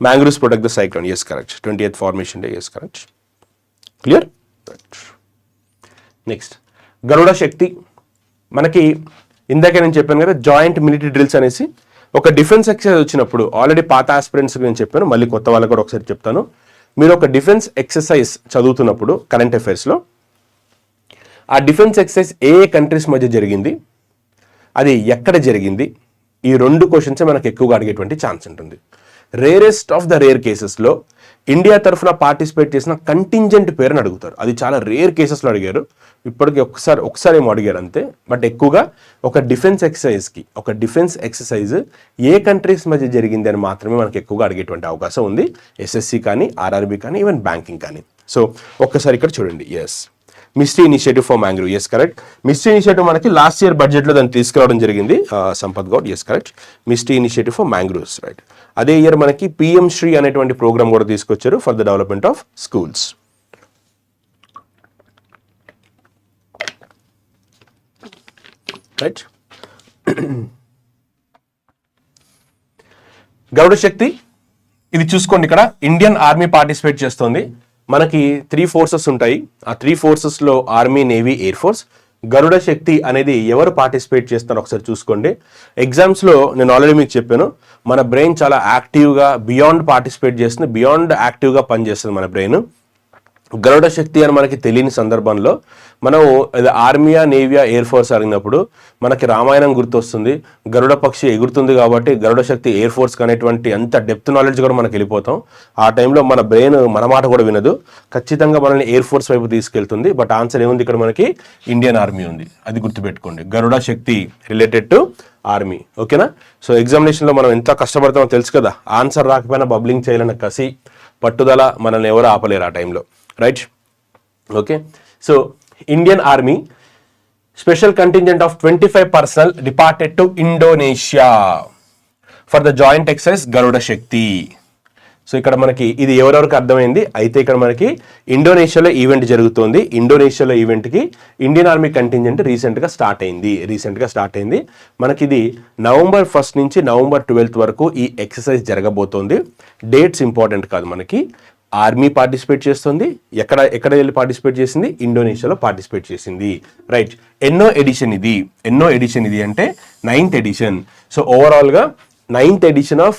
Mangroves protect the cyclone. Yes, correct. 28th formation day. Yes, correct. Clear? Next Garuda Shakti. మనకి ఇందాక నేను చెప్పాను కదా జాయింట్ మిలిటరీ డ్రిల్స్ అనేసి. ఒక డిఫెన్స్ ఎక్సర్సైజ్ వచ్చినప్పుడు, ఆల్రెడీ పాత ఆస్పిరెంట్స్కి నేను చెప్పాను, మళ్ళీ కొత్త వాళ్ళకు కూడా ఒకసారి చెప్తాను. మీరు ఒక డిఫెన్స్ ఎక్సర్సైజ్ చదువుతున్నప్పుడు కరెంట్ అఫైర్స్లో, ఆ డిఫెన్స్ ఎక్సర్సైజ్ ఏ కంట్రీస్ మధ్య జరిగింది, అది ఎక్కడ జరిగింది, ఈ 2 క్వశ్చన్స్ మనకు ఎక్కువగా అడిగేటువంటి ఛాన్స్ ఉంటుంది. రేరెస్ట్ ఆఫ్ ద రేర్ కేసెస్లో ఇండియా తరఫున పార్టిసిపేట్ చేసిన కంటింజెంట్ పేరుని అడుగుతారు. అది చాలా రేర్ కేసెస్లో అడిగారు. ఇప్పటికి ఒకసారి ఏమో అడిగారు అంతే. బట్ ఎక్కువగా ఒక డిఫెన్స్ ఎక్సర్సైజ్ ఏ కంట్రీస్ మధ్య జరిగింది అని మాత్రమే మనకి ఎక్కువగా అడిగేటువంటి అవకాశం ఉంది, ఎస్ఎస్సి కానీ, ఆర్ఆర్బి కానీ, ఈవెన్ బ్యాంకింగ్ కానీ. సో ఒక్కసారి ఇక్కడ చూడండి. Yes, MISHTI initiative for mangrove. Yes, correct. MISHTI initiative మనకి లాస్ట్ ఇయర్ బడ్జెట్లో దాన్ని తీసుకురావడం జరిగింది, Sampath Goud. Yes, correct. MISHTI initiative for mangroves. Right. అదే ఇయర్ మనకి పిఎం శ్రీ అనేటువంటి ప్రోగ్రామ్ కూడా తీసుకొచ్చారు for the development of schools. Right. Garuda Shakti ఇది చూసుకోండి. ఇక్కడ ఇండియన్ ఆర్మీ పార్టిసిపేట్ చేస్తుంది. మనకి 3 ఫోర్సెస్ ఉంటాయి. ఆ 3 ఫోర్సెస్లో ఆర్మీ, నేవీ, ఎయిర్ ఫోర్స్. గరుడ శక్తి అనేది ఎవరు పార్టిసిపేట్ చేస్తారో ఒకసారి చూసుకోండి. ఎగ్జామ్స్లో నేను ఆల్రెడీ మీకు చెప్పాను, మన బ్రెయిన్ చాలా యాక్టివ్గా బియాండ్ పార్టిసిపేట్ చేస్తుంది, బియాండ్ యాక్టివ్గా పనిచేస్తుంది మన బ్రెయిన్. గరుడ శక్తి అని మనకి తెలియని సందర్భంలో మనం ఆర్మీయా, నేవియా, ఎయిర్ ఫోర్స్ అడిగినప్పుడు మనకి రామాయణం గుర్తొస్తుంది. గరుడ పక్షి ఎగురుతుంది కాబట్టి గరుడ శక్తి ఎయిర్ ఫోర్స్ అనేటువంటి అంత డెప్త్ నాలెడ్జ్ కూడా మనకి వెళ్ళిపోతాం. ఆ టైంలో మన బ్రెయిన్ మన మాట కూడా వినదు, ఖచ్చితంగా మనల్ని ఎయిర్ ఫోర్స్ వైపు తీసుకెళ్తుంది. బట్ ఆన్సర్ ఏముంది ఇక్కడ మనకి? ఇండియన్ ఆర్మీ ఉంది. అది గుర్తుపెట్టుకోండి. గరుడ శక్తి రిలేటెడ్ టు ఆర్మీ. ఓకేనా? సో ఎగ్జామినేషన్లో మనం ఎంత కష్టపడతామో తెలుసు కదా. ఆన్సర్ రాకపోయినా బబ్లింగ్ చేయాలన్న కసి, పట్టుదల మనల్ని ఎవరు ఆపలేరు ఆ టైంలో. Right? Okay. So Indian army special contingent of 25 personnel departed to Indonesia for the joint exercise Garuda Shakti. So ఇక్కడ మనకి ఇది ఎవరెవరికి అర్థమైంది అయితే, ఇక్కడ మనకి ఇండోనేషియాలో ఈవెంట్ జరుగుతుంది. ఇండోనేషియాలో ఈవెంట్కి ఇండియన్ ఆర్మీ కంటింజెంట్ రీసెంట్గా స్టార్ట్ అయింది. మనకి ఇది నవంబర్ 1 నుంచి నవంబర్ 12 వరకు ఈ ఎక్సర్సైజ్ జరగబోతోంది. డేట్స్ ఇంపార్టెంట్ కాదు మనకి. ఆర్మీ పార్టిసిపేట్ చేస్తుంది. ఎక్కడ వెళ్ళి పార్టిసిపేట్ చేసింది? ఇండోనేషియాలో పార్టిసిపేట్ చేసింది. రైట్. ఎన్నో ఎడిషన్ ఇది అంటే 9th ఎడిషన్. సో ఓవరాల్గా 9th ఎడిషన్ ఆఫ్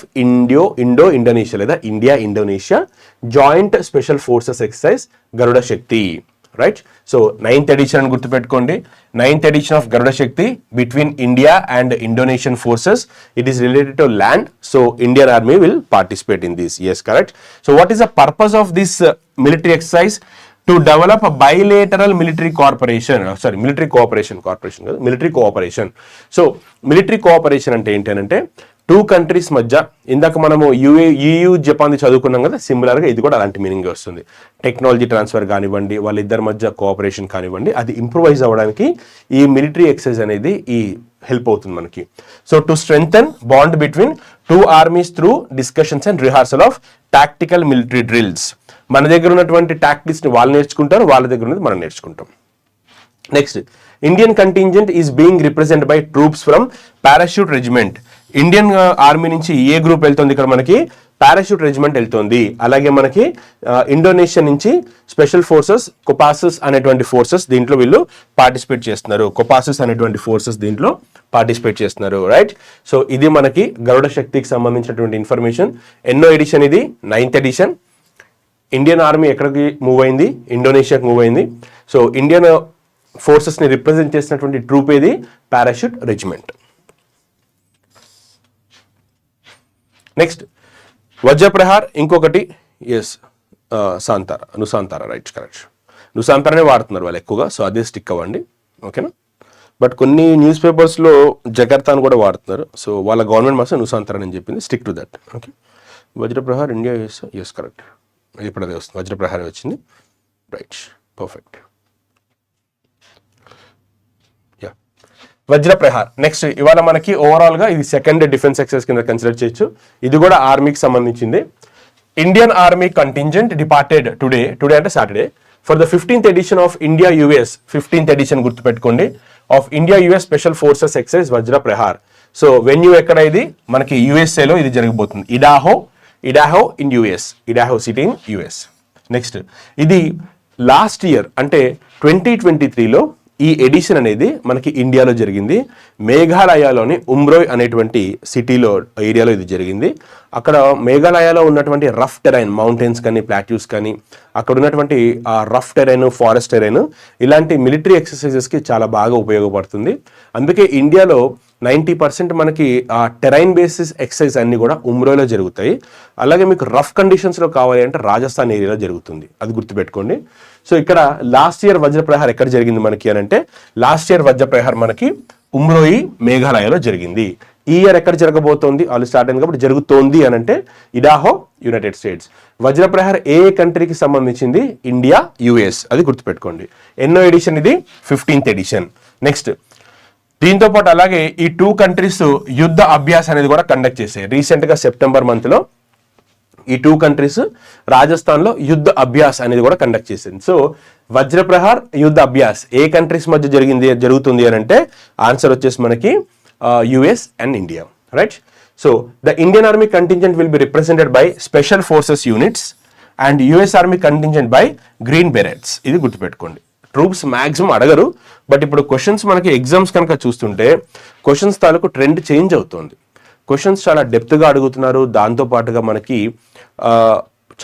ఇండోనేషియా లేదా India Indonesia joint special forces exercise Garuda Shakti. Right. So 9th edition అని గుర్తుపెట్టుకోండి. 9th edition of Garuda Shakti between India and Indonesian forces. It is related to land. So Indian army will participate in this. Yes, correct. So what is the purpose of this military exercise? To develop bilateral military cooperation. So military cooperation అంటే ఏంటంటే 2 countries మధ్య, ఇందాక మనము EU Japan చదువుకున్నాం కదా, సిమిలర్గా ఇది కూడా అలాంటి మీనింగ్ వస్తుంది. టెక్నాలజీ ట్రాన్స్ఫర్ కానివ్వండి, వాళ్ళిద్దరి మధ్య కోఆపరేషన్ కానివ్వండి, అది ఇంప్రూవైజ్ అవ్వడానికి ఈ మిలిటరీ ఎక్సర్సైజ్ అనేది హెల్ప్ అవుతుంది మనకి. So to strengthen bond between 2 armies through discussions and rehearsal of tactical military drills. మన దగ్గర ఉన్నటువంటి టాక్టిక్స్ని వాళ్ళు నేర్చుకుంటారు, వాళ్ళ దగ్గర ఉన్నది మనం నేర్చుకుంటాం. Next, Indian contingent is being represent by troops from parachute regiment. Indian army నుంచి ఏ గ్రూప్ వెళ్తుంది? ఇక్కడ మనకి పారాషూట్ రెజిమెంట్ వెళ్తుంది. అలాగే మనకి ఇండోనేషియా నుంచి స్పెషల్ ఫోర్సెస్ కొపాసస్ అనేటువంటి ఫోర్సెస్ దీంట్లో వీళ్ళు పార్టిసిపేట్ చేస్తున్నారు. రైట్. సో ఇది మనకి గరుడ శక్తికి సంబంధించినటువంటి ఇన్ఫర్మేషన్. ఎన్నో ఎడిషన్ ఇది? 9th edition. ఇండియన్ ఆర్మీ ఎక్కడికి మూవ్ అయింది? ఇండోనేషియాకి మూవ్ అయింది. సో ఇండియన్ ఫోర్సెస్ని రిప్రజెంట్ చేసినటువంటి ట్రూప్ ఏది? Parachute regiment. Next, Vajra Prahar. ఇంకొకటి నుసాంతారా. Right, correct. నుసాంతారానే వాడుతున్నారు వాళ్ళు ఎక్కువగా. సో అదే స్టిక్ అవ్వండి. ఓకేనా? బట్ కొన్ని న్యూస్ పేపర్స్లో జకర్తా అని కూడా వాడుతున్నారు. సో వాళ్ళ గవర్నమెంట్ మాత్రం నుసాంతారా అని చెప్పింది. Stick to that. Okay. Vajra Prahar India. Yes, correct. ఇప్పుడు అదే వస్తుంది. వజ్ర ప్రహార్ వచ్చింది. Right, perfect. Vajra Prahar next ఇవాళ మనకి ఓవరాల్ గా ఇది సెకండ్ డిఫెన్స్ ఎక్సర్సైజ్ కింద కన్సిడర్ చేయొచ్చు. ఇది కూడా ఆర్మీకి సంబంధించింది. Indian army contingent departed today అంటే Saturday for the 15th edition of India US 15th edition గుర్తుపెట్టుకోండి of India US special forces exercise Vajra Prahar. So venue ఎక్కడ ఇది మనకి యుఎస్ఏలో ఇది జరగబోతుంది. Idaho in US, Idaho city in US. Next ఇది last year అంటే 2023లో ఈ ఎడిషన్ అనేది మనకి ఇండియాలో జరిగింది. మేఘాలయలోని ఉమ్రోయ్ అనేటువంటి సిటీలో ఏరియాలో ఇది జరిగింది. అక్కడ మేఘాలయలో ఉన్నటువంటి రఫ్ టెరైన్ మౌంటైన్స్ కానీ ప్లాట్యూస్ కానీ అక్కడ ఉన్నటువంటి ఆ రఫ్ టెరైన్ ఫారెస్ట్ టెరైన్ ఇలాంటి మిలిటరీ ఎక్సర్సైజెస్కి చాలా బాగా ఉపయోగపడుతుంది. అందుకే ఇండియాలో 90% మనకి ఆ టెరైన్ బేసిస్ ఎక్సర్సైజ్ అన్ని కూడా ఉమ్రోయ్లో జరుగుతాయి. అలాగే మీకు రఫ్ కండిషన్స్లో కావాలి అంటే రాజస్థాన్ ఏరియాలో జరుగుతుంది, అది గుర్తుపెట్టుకోండి. సో ఇక్కడ లాస్ట్ ఇయర్ వజ్ర ప్రహార్ ఎక్కడ జరిగింది మనకి అని అంటే లాస్ట్ ఇయర్ వజ్ర ప్రహార్ మనకి ఉమ్రోయి మేఘాలయలో జరిగింది. ఈ ఇయర్ ఎక్కడ జరగబోతోంది వాళ్ళు స్టార్ట్ అయింది కాబట్టి జరుగుతోంది అని అంటే ఇడాహో యునైటెడ్ స్టేట్స్. వజ్ర ప్రహార్ ఏ కంట్రీకి సంబంధించింది ఇండియా యుఎస్, అది గుర్తుపెట్టుకోండి. ఎన్నో ఎడిషన్ ఇది 15th ఎడిషన్. నెక్స్ట్ దీంతో పాటు అలాగే ఈ 2 కంట్రీస్ యుద్ధ అభ్యాస్ అనేది కూడా కండక్ట్ చేశాయి. రీసెంట్ గా సెప్టెంబర్ మంత్ లో ఈ 2 కంట్రీస్ రాజస్థాన్ లో యుద్ధ అభ్యాస్ అనేది కూడా కండక్ట్ చేసింది. సో వజ్ర ప్రహార్ యుద్ధ అభ్యాస్ ఏ కంట్రీస్ మధ్య జరుగుతుంది అని అంటే ఆన్సర్ వచ్చేసి మనకి US and India, right. So the Indian army contingent will be represented by special forces units and US army contingent by green berets, ఇది గుర్తుపెట్టుకోండి. ట్రూప్స్ మ్యాక్సిమం అడగరు, బట్ ఇప్పుడు క్వశ్చన్స్ మనకి ఎగ్జామ్స్ కనుక చూస్తుంటే క్వశ్చన్స్ తాలూకు ట్రెండ్ చేంజ్ అవుతుంది. Questions చాలా డెప్త్గా అడుగుతున్నారు, దాంతోపాటుగా మనకి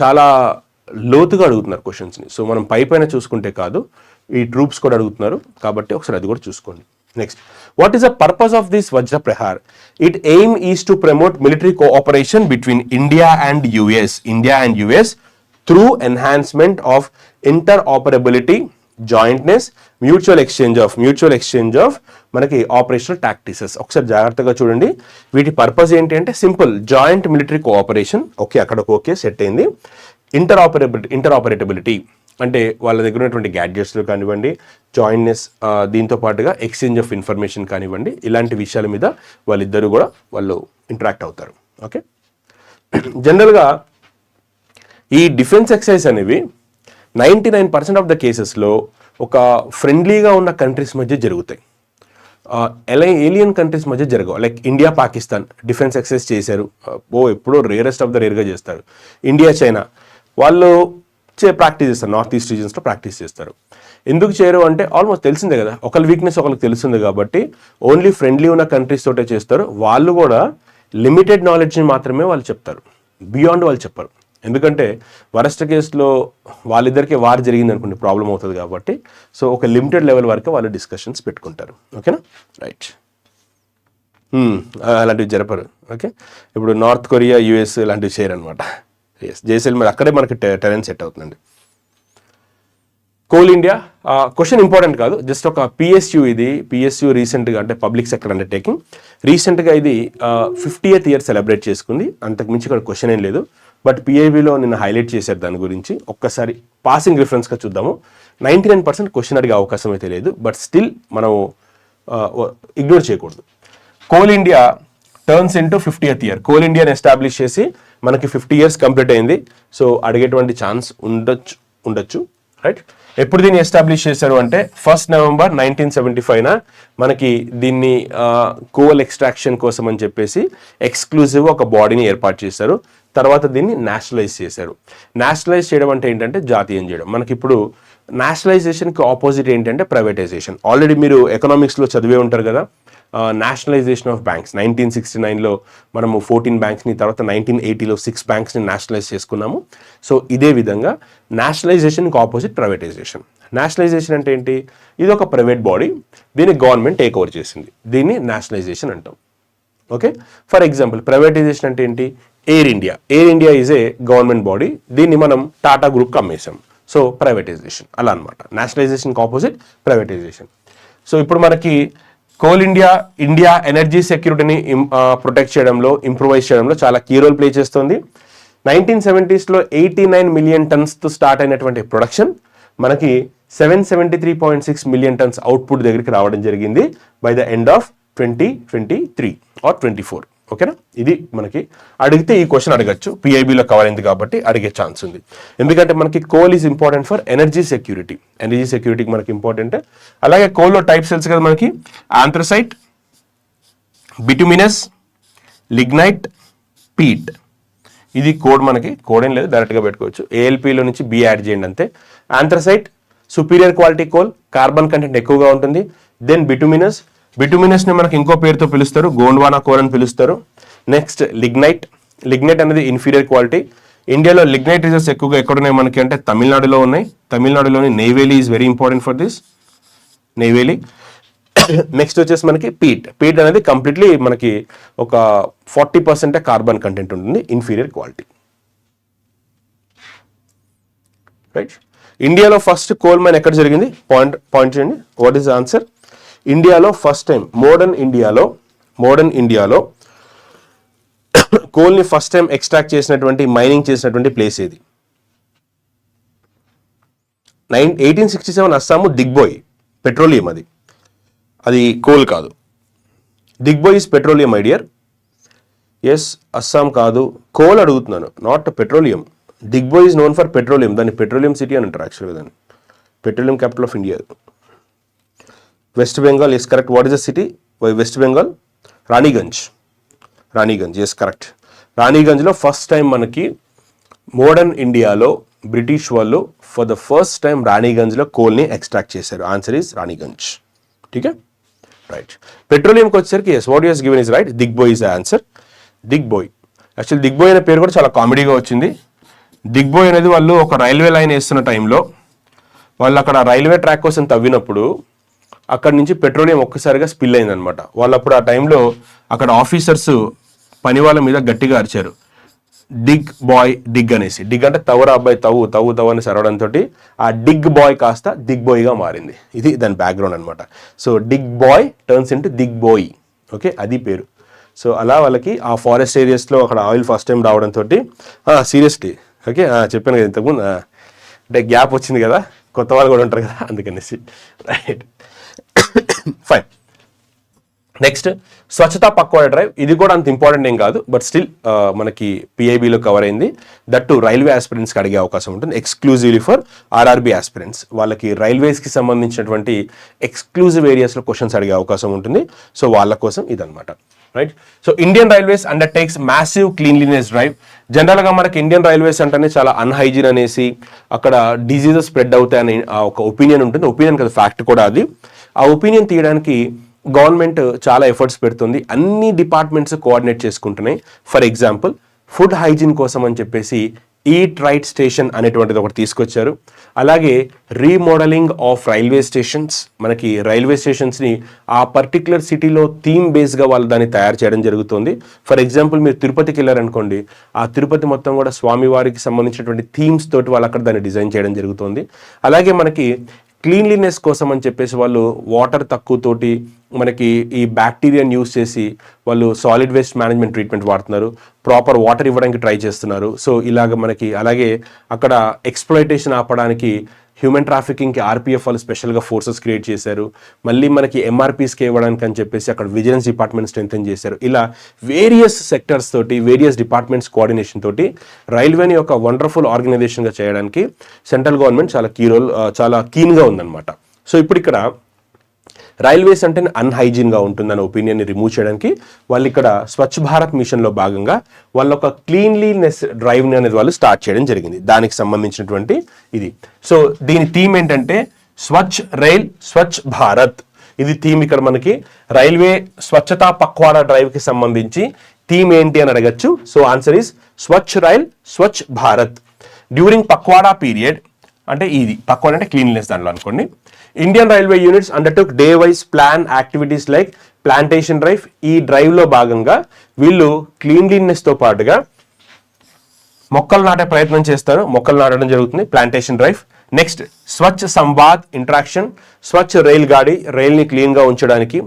చాలా లోతుగా అడుగుతున్నారు క్వశ్చన్స్ని. సో మనం పైన చూసుకుంటే కాదు, ఈ ట్రూప్స్ కూడా అడుగుతున్నారు కాబట్టి ఒకసారి అది కూడా చూసుకోండి. Next, what is the purpose of this Vajra Prahar? It aim is to promote military cooperation between India and US through enhancement of interoperability, jointness, mutual exchange of మనకి ఆపరేషనల్ టాక్టిక్స్. ఒకసారి జాగ్రత్తగా చూడండి. వీటి పర్పస్ ఏంటి అంటే simple, joint military cooperation, okay అక్కడికి okay set అయింది. Interoperability అంటే వాళ్ళ దగ్గర ఉన్నటువంటి గ్యాడ్జెట్స్లో కానివ్వండి, జాయింట్నెస్, దీంతో పాటుగా ఎక్స్చేంజ్ ఆఫ్ ఇన్ఫర్మేషన్ కానివ్వండి, ఇలాంటి విషయాల మీద వాళ్ళిద్దరూ కూడా వాళ్ళు ఇంటరాక్ట్ అవుతారు. ఓకే, జనరల్గా ఈ డిఫెన్స్ ఎక్సర్సైజ్ అనేవి 99% ఆఫ్ ద కేసెస్లో ఒక ఫ్రెండ్లీగా ఉన్న కంట్రీస్ మధ్య జరుగుతాయి. ఏలియన్ కంట్రీస్ మధ్య జరగవు. Like India Pakistan defence exercise చేశారు, ఎప్పుడో రేరెస్ట్ ఆఫ్ ద రేర్గా చేస్తారు. ఇండియా చైనా వాళ్ళు ప్రాక్టీస్ చేస్తారు, నార్త్ ఈస్ట్ రీజన్స్లో ప్రాక్టీస్ చేస్తారు. ఎందుకు చేయరు అంటే ఆల్మోస్ట్ తెలిసిందే కదా, ఒకరి వీక్నెస్ ఒకరికి తెలుస్తుంది కాబట్టి ఓన్లీ ఫ్రెండ్లీ ఉన్న కంట్రీస్ తోటే చేస్తారు. వాళ్ళు కూడా లిమిటెడ్ నాలెడ్జ్ని మాత్రమే వాళ్ళు చెప్తారు, బియాండ్ వాళ్ళు చెప్పరు. ఎందుకంటే వరస్ట్ కేసులో వాళ్ళిద్దరికీ వార్ జరిగింది అనుకోండి ప్రాబ్లం అవుతుంది కాబట్టి, సో ఒక లిమిటెడ్ లెవెల్ వరకు వాళ్ళు డిస్కషన్స్ పెట్టుకుంటారు. ఓకేనా, రైట్. అలాంటివి జరపరు. ఓకే, ఇప్పుడు నార్త్ కొరియా యుఎస్ ఇలాంటివి చేయరు అనమాట. జైసల్మేర్ అక్కడే మనకి టెరెన్ సెట్ అవుతుందండి. కోల్ ఇండియా క్వశ్చన్ ఇంపార్టెంట్ కాదు, జస్ట్ ఒక పిఎస్యు. ఇది పిఎస్యు రీసెంట్గా అంటే పబ్లిక్ సెక్టర్ అండర్టేకింగ్ రీసెంట్గా ఇది 50th ఇయర్ సెలబ్రేట్ చేసుకుంది. అంతకుమించి ఇక్కడ క్వశ్చన్ ఏం లేదు, బట్ పిఐబిలో నిన్న హైలైట్ చేశారు దాని గురించి. ఒక్కసారి పాసింగ్ రిఫరెన్స్గా చూద్దాము. 99% క్వశ్చన్ అడిగే అవకాశం అయితే లేదు, బట్ స్టిల్ మనం ఇగ్నోర్ చేయకూడదు. Coal India turns into 50th year. Coal ఇండియాని ఎస్టాబ్లిష్ చేసి మనకి 50 years కంప్లీట్ అయింది. సో అడిగేటువంటి ఛాన్స్ ఉండొచ్చు, రైట్. ఎప్పుడు దీన్ని ఎస్టాబ్లిష్ చేశారు అంటే 1st November 1975 మనకి దీన్ని కోల్ ఎక్స్ట్రాక్షన్ కోసం అని చెప్పేసి ఎక్స్క్లూజివ్ ఒక బాడీని ఏర్పాటు చేశారు. తర్వాత దీన్ని నేషనలైజ్ చేశారు. నేషనలైజ్ చేయడం అంటే ఏంటంటే జాతీయం చేయడం. మనకి ఇప్పుడు నేషనలైజేషన్కి ఆపోజిట్ ఏంటంటే ప్రైవేటైజేషన్. ఆల్రెడీ మీరు ఎకనామిక్స్లో చదివే ఉంటారు కదా, నేషనలైజేషన్ ఆఫ్ బ్యాంక్స్. 1969లో మనము 14 బ్యాంక్స్ని, తర్వాత 1980లో 6 బ్యాంక్స్ని నేషనలైజ్ చేసుకున్నాము. సో ఇదే విధంగా నేషనలైజేషన్కి ఆపోజిట్ ప్రైవేటైజేషన్. నేషనలైజేషన్ అంటే ఏంటి? ఇది ఒక ప్రైవేట్ బాడీ, దీన్ని గవర్నమెంట్ టేక్ ఓవర్ చేసింది, దీన్ని నేషనలైజేషన్ అంటాం. ఓకే, ఫర్ ఎగ్జాంపుల్ ప్రైవేటైజేషన్ అంటే ఏంటి? Air India is a government body, దీన్ని మనం టాటా గ్రూప్కి అమ్మేసాం. సో ప్రైవేటైజేషన్ అలా అనమాట. నేషనలైజేషన్కి ఆపోజిట్ ప్రైవేటైజేషన్. సో ఇప్పుడు మనకి కోల్ ఇండియా ఎనర్జీ సెక్యూరిటీని ప్రొటెక్ట్ చేయడంలో, ఇంప్రూవైజ్ చేయడంలో చాలా కీ రోల్ ప్లే చేస్తుంది. 1970s 89 million tons స్టార్ట్ అయినటువంటి ప్రొడక్షన్ మనకి 773.6 million tons అవుట్పుట్ దగ్గరికి రావడం జరిగింది by the end of 2023 or 24. ఓకేనా, ఇది మనకి అడిగితే ఈ క్వశ్చన్ అడగచ్చు, పిఐబిలో కవర్ అయింది కాబట్టి అడిగే ఛాన్స్ ఉంది. ఎందుకంటే మనకి coal is important for energy సెక్యూరిటీకి మనకి ఇంపార్టెంట్. అలాగే కోల్లో టైప్స్ తెలుసు కదా మనకి, ఆంథ్రసైట్, బిటుమినస్, లిగ్నైట్, పీట్. ఇది మనకి కోడ్ ఏం లేదు, డైరెక్ట్గా పెట్టుకోవచ్చు. ఏఎల్పిలో నుంచి బి యాడ్ చేయండి అంతే. Anthracite superior quality coal, carbon content ఎక్కువగా ఉంటుంది. దెన్ బిటుమినస్ ని మనకి ఇంకో పేరుతో పిలుస్తారు, గోండ్వానా కోల్ అని పిలుస్తారు. నెక్స్ట్ లిగ్నైట్ అనేది ఇన్ఫీరియర్ క్వాలిటీ. ఇండియాలో లిగ్నైట్ రిజర్వ్స్ ఎక్కువగా ఎక్కడున్నాయి మనకి అంటే తమిళనాడులో ఉన్నాయి. తమిళనాడులోని Neyveli is very important for this, Neyveli. Next వచ్చేసి మనకి పీట్ అనేది కంప్లీట్లీ మనకి ఒక 40% కార్బన్ కంటెంట్ ఉంటుంది, ఇన్ఫీరియర్ క్వాలిటీ. రైట్, ఇండియాలో ఫస్ట్ కోల్ మైన్ ఎక్కడ జరిగింది పాయింట్ చేయండి. What is the answer? ఇండియాలో ఫస్ట్ టైం మోడర్న్ ఇండియాలో కోల్ ని ఫస్ట్ టైం ఎక్స్ట్రాక్ట్ చేసినటువంటి మైనింగ్ చేసినటువంటి ప్లేస్ ఏది? 1867 అస్సాము దిగ్బోయ్, పెట్రోలియం అది కోల్ కాదు. Digboi is petroleum my dear. Yes, Assam కాదు, కోల్ అడుగుతున్నాను, not petroleum. Digboi is known for petroleum, దాన్ని పెట్రోలియం సిటీ అని అంటారు యాక్చువల్గా, దాన్ని petroleum capital of India. West Bengal is correct. What is the city? West Bengal, Raniganj. Yes correct. రాణిగంజ్లో ఫస్ట్ టైం మనకి మోడర్న్ ఇండియాలో బ్రిటిష్ వాళ్ళు ఫర్ ద ఫస్ట్ టైం రాణిగంజ్లో కోల్ని ఎక్స్ట్రాక్ట్ చేశారు. Answer is Raniganj. ఠీకే, రైట్. పెట్రోలియంకి వచ్చేసరికి yes, what use given is right, Digboi is the answer. Digboi actually Digboi అనే పేరు కూడా చాలా కామెడీగా వచ్చింది. దిగ్బోయ్ అనేది వాళ్ళు ఒక రైల్వే లైన్ వేస్తున్న టైంలో వాళ్ళు అక్కడ రైల్వే ట్రాక్ కోసం తవ్వినప్పుడు అక్కడి నుంచి పెట్రోలియం ఒక్కసారిగా స్పిల్ అయిందనమాట. వాళ్ళు అప్పుడు ఆ టైంలో అక్కడ ఆఫీసర్స్ పని వాళ్ళ మీద గట్టిగా అరిచారు, డిగ్ అనేసి. డిగ్ అంటే తవ్వరా అబ్బాయి, తవ్వు అని సరవడంతో ఆ డిగ్ బాయ్ కాస్త దిగ్బోయ్గా మారింది. ఇది దాని బ్యాక్గ్రౌండ్ అనమాట. So dig boy turns into Digboi. Okay, అది పేరు. సో అలా వాళ్ళకి ఆ ఫారెస్ట్ ఏరియాస్లో అక్కడ ఆయిల్ ఫస్ట్ టైం రావడంతో సీరియస్లీ ఓకే చెప్పాను కదా ఇంతకుముందు, అంటే గ్యాప్ వచ్చింది కదా, కొత్త వాళ్ళు కూడా ఉంటారు కదా అందుకనేసి. Right, fine. నెక్స్ట్ స్వచ్ఛతా పక్వాడా డ్రైవ్. ఇది కూడా అంత ఇంపార్టెంట్ ఏం కాదు, బట్ స్టిల్ మనకి పిఐబిలో కవర్ అయింది. దట్ టు రైల్వే ఆస్పిరెంట్స్కి అడిగే అవకాశం ఉంటుంది, ఎక్స్క్లూజివ్లీ ఫర్ ఆర్ఆర్బి ఆస్పిరెంట్స్. వాళ్ళకి రైల్వేస్కి సంబంధించినటువంటి ఎక్స్క్లూజివ్ ఏరియాస్లో క్వశ్చన్స్ అడిగే అవకాశం ఉంటుంది. సో వాళ్ళ కోసం ఇదనమాట. Right, so Indian railways undertakes massive cleanliness drive. జనరల్గా మనకి ఇండియన్ రైల్వేస్ అంటేనే చాలా అన్హైజీన్ అనేసి అక్కడ డిజీజెస్ స్ప్రెడ్ అవుతాయని ఒక ఒపీనియన్ ఉంటుంది. ఒపీనియన్ కదా, ఫ్యాక్ట్ కూడా అది. ఆ ఒపీనియన్ తీయడానికి గవర్నమెంట్ చాలా ఎఫర్ట్స్ పెడుతుంది, అన్ని డిపార్ట్మెంట్స్ కోఆర్డినేట్ చేసుకుంటున్నాయి. ఫర్ ఎగ్జాంపుల్ ఫుడ్ హైజీన్ కోసం అని చెప్పేసి ఈట్ రైట్ స్టేషన్ అనేటువంటిది ఒకటి తీసుకొచ్చారు. అలాగే రీమోడలింగ్ ఆఫ్ రైల్వే స్టేషన్స్, మనకి రైల్వే స్టేషన్స్ని ఆ పర్టికులర్ సిటీలో థీమ్ బేస్గా వాళ్ళు దాన్ని తయారు చేయడం జరుగుతుంది. ఫర్ ఎగ్జాంపుల్ మీరు తిరుపతికి వెళ్ళారనుకోండి, ఆ తిరుపతి మొత్తం కూడా స్వామివారికి సంబంధించినటువంటి థీమ్స్ తోటి వాళ్ళు అక్కడ దాన్ని డిజైన్ చేయడం జరుగుతుంది. అలాగే మనకి క్లీన్లీనెస్ కోసం అని చెప్పేసి వాళ్ళు వాటర్ తక్కువతోటి మనకి ఈ బ్యాక్టీరియాని యూస్ చేసి వాళ్ళు సాలిడ్ వేస్ట్ మేనేజ్మెంట్ ట్రీట్మెంట్ వాడుతున్నారు, ప్రాపర్ వాటర్ ఇవ్వడానికి ట్రై చేస్తున్నారు. సో ఇలాగ మనకి అలాగే అక్కడ ఎక్స్ప్లాయిటేషన్ ఆపడానికి హ్యూమన్ ట్రాఫికింగ్కి ఆర్పిఎఫ్ వాళ్ళు స్పెషల్గా ఫోర్సెస్ క్రియేట్ చేశారు. మళ్ళీ మనకి ఎంఆర్పీస్కి ఇవ్వడానికి అని చెప్పేసి అక్కడ విజిలెన్స్ డిపార్ట్మెంట్ స్ట్రెంథెన్ చేశారు. ఇలా వేరియస్ సెక్టర్స్ తోటి, వేరియస్ డిపార్ట్మెంట్స్ కోఆర్డినేషన్ తోటి రైల్వేని ఒక వండర్ఫుల్ ఆర్గనైజేషన్గా చేయడానికి సెంట్రల్ గవర్నమెంట్ చాలా కీన్గా ఉందన్నమాట. సో ఇప్పుడు ఇక్కడ రైల్వేస్ అంటే అన్హైజీన్గా ఉంటుందన్న ఒపీనియన్ని రిమూవ్ చేయడానికి వాళ్ళు ఇక్కడ స్వచ్ఛ భారత్ మిషన్లో భాగంగా వాళ్ళు ఒక క్లీన్లీనెస్ డ్రైవ్ని అనేది వాళ్ళు స్టార్ట్ చేయడం జరిగింది. దానికి సంబంధించినటువంటి ఇది. సో దీని థీమ్ ఏంటంటే స్వచ్ఛ రైల్ స్వచ్ఛ భారత్. ఇది థీమ్ ఇక్కడ మనకి. రైల్వే స్వచ్ఛతా పక్వాడా డ్రైవ్కి సంబంధించి థీమ్ ఏంటి అని అడగచ్చు. So answer is Swachh rail Swachh Bharat. During pakhwada period, అంటే ఇది పక్వాడా అంటే క్లీన్లీనెస్ దాంట్లో అనుకోండి. Indian railway units undertook day wise plan activities like plantation drive. ఈ డ్రైవ్లో భాగంగా వీళ్ళు క్లీన్లీనెస్తో పాటుగా మొక్కలు నాటే ప్రయత్నం చేస్తారు, మొక్కలు నాటడం జరుగుతుంది, ప్లాంటేషన్ డ్రైవ్. నెక్స్ట్ స్వచ్ఛ సంవాద్ ఇంట్రాక్షన్, స్వచ్ఛ రైల్ గాడి, రైల్ని క్లీన్గా ఉంచడానికి.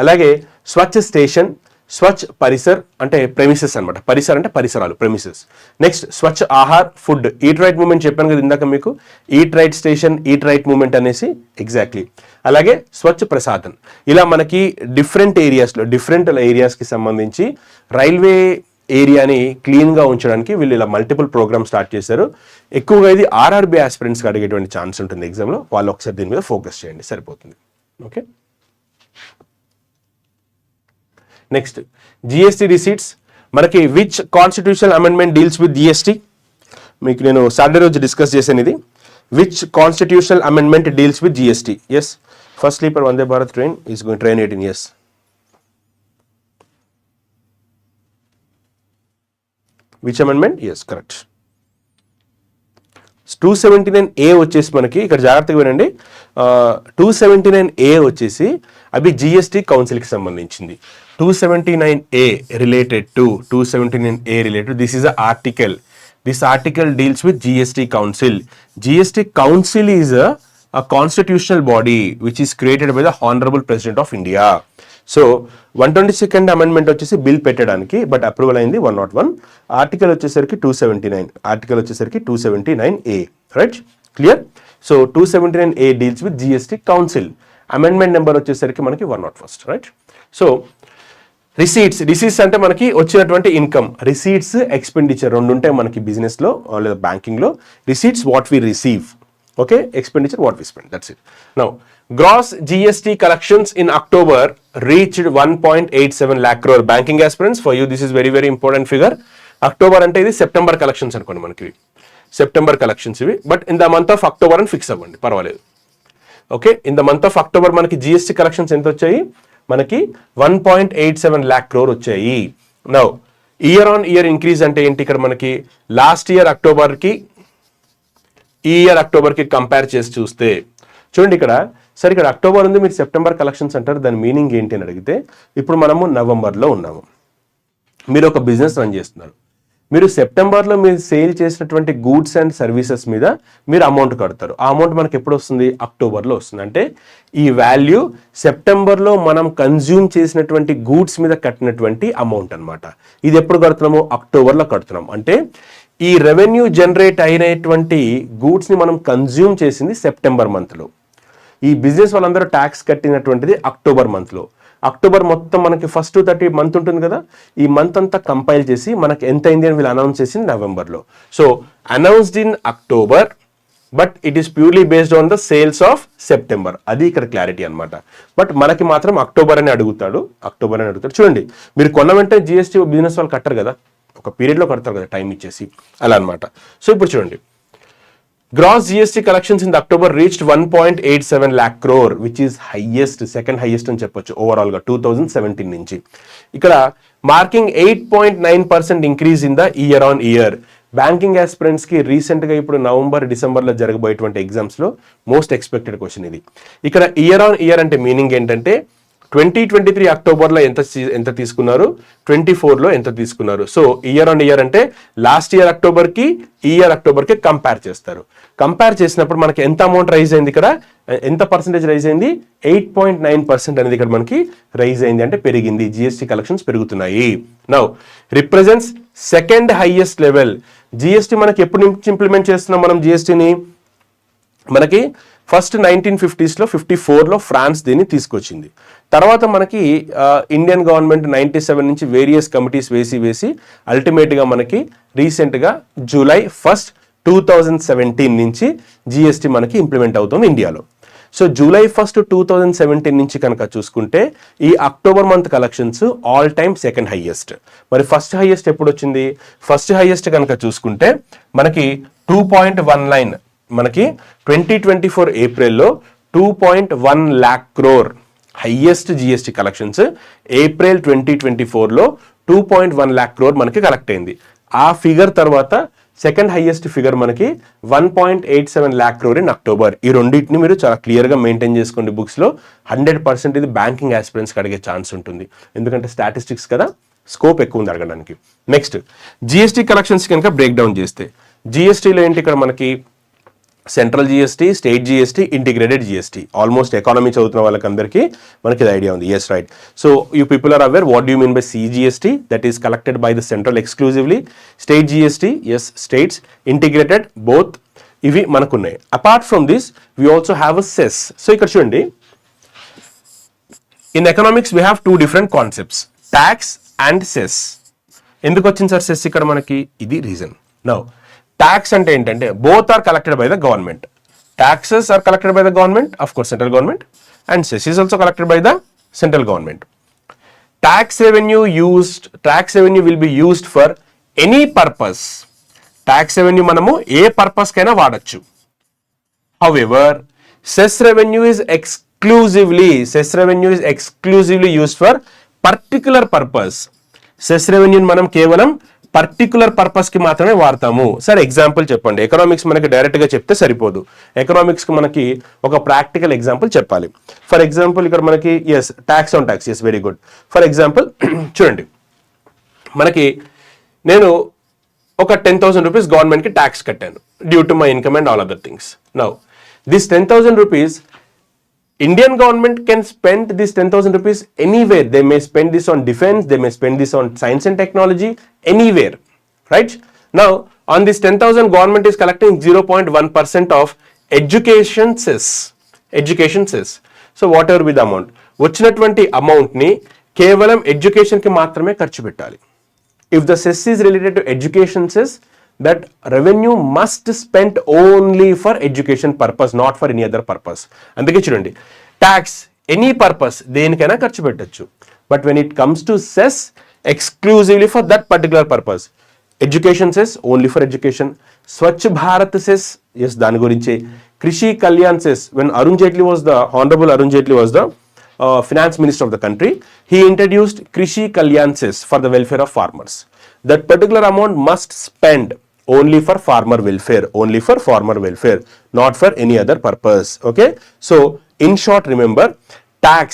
అలాగే స్వచ్ఛ స్టేషన్, స్వచ్ఛ పరిసర్ అంటే ప్రెమిసెస్ అనమాట. పరిసర్ అంటే పరిసరాలు, premises. Next Swachh Aahar, food. Eat right movement చెప్పాను కదా ఇందాక మీకు, eat right station, eat right movement అనేసి, ఎగ్జాక్ట్లీ. అలాగే స్వచ్ఛ ప్రసాదన్. ఇలా మనకి డిఫరెంట్ ఏరియాస్కి సంబంధించి రైల్వే ఏరియాని క్లీన్గా ఉంచడానికి వీళ్ళు ఇలా మల్టిపుల్ ప్రోగ్రామ్ స్టార్ట్ చేశారు. ఎక్కువగా ఇది ఆర్ఆర్బీ ఆస్పిరెంట్స్కి అడిగేటువంటి ఛాన్స్ ఉంటుంది ఎగ్జామ్లో. వాళ్ళు ఒకసారి దీని మీద ఫోకస్ చేయండి, సరిపోతుంది. Okay, next GST receipts. మనకి which constitutional amendment deals with GST? మీకు నేను సాటర్డే రోజు డిస్కస్ చేశాను ఇది. Which constitutional amendment deals with GST? Yes, first sleeper Vande Bharat train is going train 18 years. Which amendment? Yes, correct. 279A వచ్చేసి మనకి ఇక్కడ జాగ్రత్తగా వినండి. 279A వచ్చేసి అవి జిఎస్టీ కౌన్సిల్కి సంబంధించింది. 279A related to 279A related, this is a article. This article deals with GST council. GST council is a constitutional body which is created by the Honorable President of India. So 122nd amendment వచ్చేసి bill పెట్టడానికి, but approval అయింది 101. Article వచ్చేసరికి 279, article వచ్చేసరికి 279A, right, clear. So 279A deals with GST council. Amendment number వచ్చేసరికి మనకి 101, right. So receipts అంటే మనకి వచ్చినటువంటి ఇన్కమ్. రిసీట్స్, ఎక్స్పెండిచర్ రెండు ఉంటాయి మనకి బిజినెస్లో లేదా బ్యాంకింగ్లో. Receipts what we receive, okay, expenditure what we spend, that's it. Now gross GST collections in October reached 1.87 lakh crore. Banking aspirants, for you this is very very important figure. October ante idi September collections anukondi manaki, September collections ivi, but in the month of October and fix avvandi parvaledu. Okay, in the month of October manaki GST collections ఎంత వచ్చాయి? మనకి 1.87 lakh crore వచ్చాయి. Now year on year increase అంటే ఏంటి? ఇక్కడ మనకి last year అక్టోబర్కి ఈ year అక్టోబర్కి compare చేసి చూస్తే చూడండి, ఇక్కడ సరే ఇక్కడ అక్టోబర్ ఉంది, మీరు సెప్టెంబర్ కలెక్షన్స్ అంటారు, దాని మీనింగ్ ఏంటి అని అడిగితే, ఇప్పుడు మనము నవంబర్లో ఉన్నాము, మీరు ఒక బిజినెస్ రన్ చేస్తున్నారు. మీరు సెప్టెంబర్లో మీరు సేల్ చేసినటువంటి గూడ్స్ అండ్ సర్వీసెస్ మీద మీరు అమౌంట్ కడతారు. ఆ అమౌంట్ మనకి ఎప్పుడు వస్తుంది? అక్టోబర్లో వస్తుంది. అంటే ఈ వాల్యూ సెప్టెంబర్లో మనం కన్జ్యూమ్ చేసినటువంటి గూడ్స్ మీద కట్టినటువంటి అమౌంట్ అనమాట. ఇది ఎప్పుడు కడుతున్నాము? అక్టోబర్లో కడుతున్నాం. అంటే ఈ రెవెన్యూ జనరేట్ అయినటువంటి గూడ్స్ని మనం కన్జ్యూమ్ చేసింది సెప్టెంబర్ మంత్లో. ఈ బిజినెస్ వాళ్ళందరూ ట్యాక్స్ కట్టినటువంటిది అక్టోబర్ మంత్లో. అక్టోబర్ మొత్తం మనకి ఫస్ట్ 30 మంత్ ఉంటుంది కదా, ఈ మంత్ అంతా కంపైల్ చేసి మనకి ఎంత అయింది అని వీళ్ళు అనౌన్స్ చేసింది నవంబర్లో. So announced in October, but it is purely based on the sales of September. అది ఇక్కడ క్లారిటీ అనమాట. బట్ మనకి మాత్రం అక్టోబర్ అని అడుగుతాడు, చూడండి, మీరు కొన్న వెంటనే జిఎస్టీ బిజినెస్ వాళ్ళు కట్టరు కదా, ఒక పీరియడ్లో కడతారు కదా టైం ఇచ్చేసి, అలా అనమాట. సో ఇప్పుడు చూడండి, gross GST collections in October reached 1.87 lakh crore, which is highest, second highest అని చెప్పొచ్చు ఓవరాల్గా 2017 నుంచి. ఇక్కడ marking 8.9% increase in the year on year. Banking ఆస్పిరెంట్స్కి రీసెంట్గా ఇప్పుడు నవంబర్ డిసెంబర్లో జరగబోయేటువంటి ఎగ్జామ్స్లో మోస్ట్ ఎక్స్పెక్టెడ్ క్వశ్చన్ ఇది. ఇక్కడ ఇయర్ ఆన్ ఇయర్ అంటే మీనింగ్ ఏంటంటే 2023 అక్టోబర్లో ఎంత తీసుకున్నారు, 24లో ఎంత తీసుకున్నారు. సో ఇయర్ ఆన్ ఇయర్ అంటే లాస్ట్ ఇయర్ అక్టోబర్కి ఈ ఇయర్ అక్టోబర్కి కంపేర్ చేస్తారు. కంపేర్ చేసినప్పుడు మనకి ఎంత అమౌంట్ రైజ్ అయింది, ఇక్కడ ఎంత పర్సెంటేజ్ రైజ్ అయింది? 8.9% అనేది ఇక్కడ మనకి రైజ్ అయింది, అంటే పెరిగింది, జిఎస్టీ కలెక్షన్స్ పెరుగుతున్నాయి. Now represents second highest level. GST మనకి ఎప్పుడు నుంచి ఇంప్లిమెంట్ చేస్తున్నాం మనం జిఎస్టీని? మనకి ఫస్ట్ 1950s 54లో ఫ్రాన్స్ దీన్ని తీసుకొచ్చింది. తర్వాత మనకి ఇండియన్ గవర్నమెంట్ 97 నుంచి వేరియస్ కమిటీస్ వేసి అల్టిమేట్గా మనకి రీసెంట్గా July 1, 2017 నుంచి జిఎస్టీ మనకి ఇంప్లిమెంట్ అవుతుంది ఇండియాలో. సో July 1, 2017 నుంచి కనుక చూసుకుంటే ఈ October month collections all time second highest. మరి ఫస్ట్ హైయెస్ట్ ఎప్పుడు వచ్చింది? ఫస్ట్ హైయెస్ట్ కనుక చూసుకుంటే మనకి 2.19, మనకి 2024 ఏప్రిల్లో 2.1 lakh crore highest GST collections. April 2024లో 2.1 lakh crore మనకి కలెక్ట్ అయింది. ఆ ఫిగర్ తర్వాత సెకండ్ హైయెస్ట్ ఫిగర్ మనకి 1.87 lakh crore ఇన్ అక్టోబర్. ఈ రెండింటిని మీరు చాలా క్లియర్గా మెయింటైన్ చేసుకోండి బుక్స్లో. 100% ఇది బ్యాంకింగ్ ఆస్పిరెంట్స్కి అడిగే ఛాన్స్ ఉంటుంది, ఎందుకంటే స్టాటిస్టిక్స్ కదా, స్కోప్ ఎక్కువ ఉంది అడగడానికి. నెక్స్ట్ జిఎస్టీ కలెక్షన్స్ కనుక బ్రేక్ డౌన్ చేస్తే జిఎస్టీలో ఏంటి, ఇక్కడ మనకి central GST, state GST, integrated GST. Almost economy చదువుతున్న వాళ్ళకందరికీ మనకి ఇది ఐడియా ఉంది. Yes right. So you people are aware what you mean by CGST, that is collected by the central exclusively. State GST, yes states. Integrated both, ఇవి మనకున్నాయి. Apart from this we also have a cess. So ఇక్కడ చూడండి, in economics we have 2 different concepts, tax and cess. ఎందుకు వచ్చింది sir cess ఇక్కడ మనకి? ఇది reason. Now tax అంటే ఏంటంటే both are collected by the government. Taxes are collected by the government, of course central government, and cess is also collected by the central government. Tax revenue will be used for any purpose. Tax revenue manamu A purpose కైనా వాడచ్చు. However, cess revenue is exclusively used for particular purpose. Cess revenue మనం కేవలం particular purpose కి మాత్రమే వాడతాము. Sir example చెప్పండి. Economics మనకి direct గా చెప్తే సరిపోదు. ఎకనామిక్స్ కి మనకి ఒక ప్రాక్టికల్ ఎగ్జాంపుల్ చెప్పాలి. ఫర్ ఎగ్జాంపుల్ ఇక్కడ మనకి yes tax on tax, yes very good. For example చూడండి, మనకి నేను ఒక 10,000 రూపీస్ గవర్నమెంట్ కి ట్యాక్స్ కట్టాను due to my income and all other things. Now this 10,000 rupees Indian government can spend this 10,000 rupees anywhere. They may spend this on defense, they may spend this on science and technology, anywhere, right? Now, on this 10,000, government is collecting 0.1% of education cess. So, whatever be the amount. Vachinatvanti amount ni kevalam education ki matrame kharchu pettali. If the cess is related to education cess, that revenue must spent only for education purpose, not for any other purpose. అందుకే చూడండి, tax any purpose దేనికైనా ఖర్చు పెట్టచ్చు. But when it comes to cess, exclusively for that particular purpose. Education cess only for education. Swachh Bharat cess, yes దాని గురించి. Krishi Kalyan cess, when Arun Jaitley was the honourable Arun Jaitley was the finance minister of the country, he introduced Krishi Kalyan cess for the welfare of farmers. That particular amount must spend only for farmer welfare, not for any other purpose. Okay, so in short, remember, tax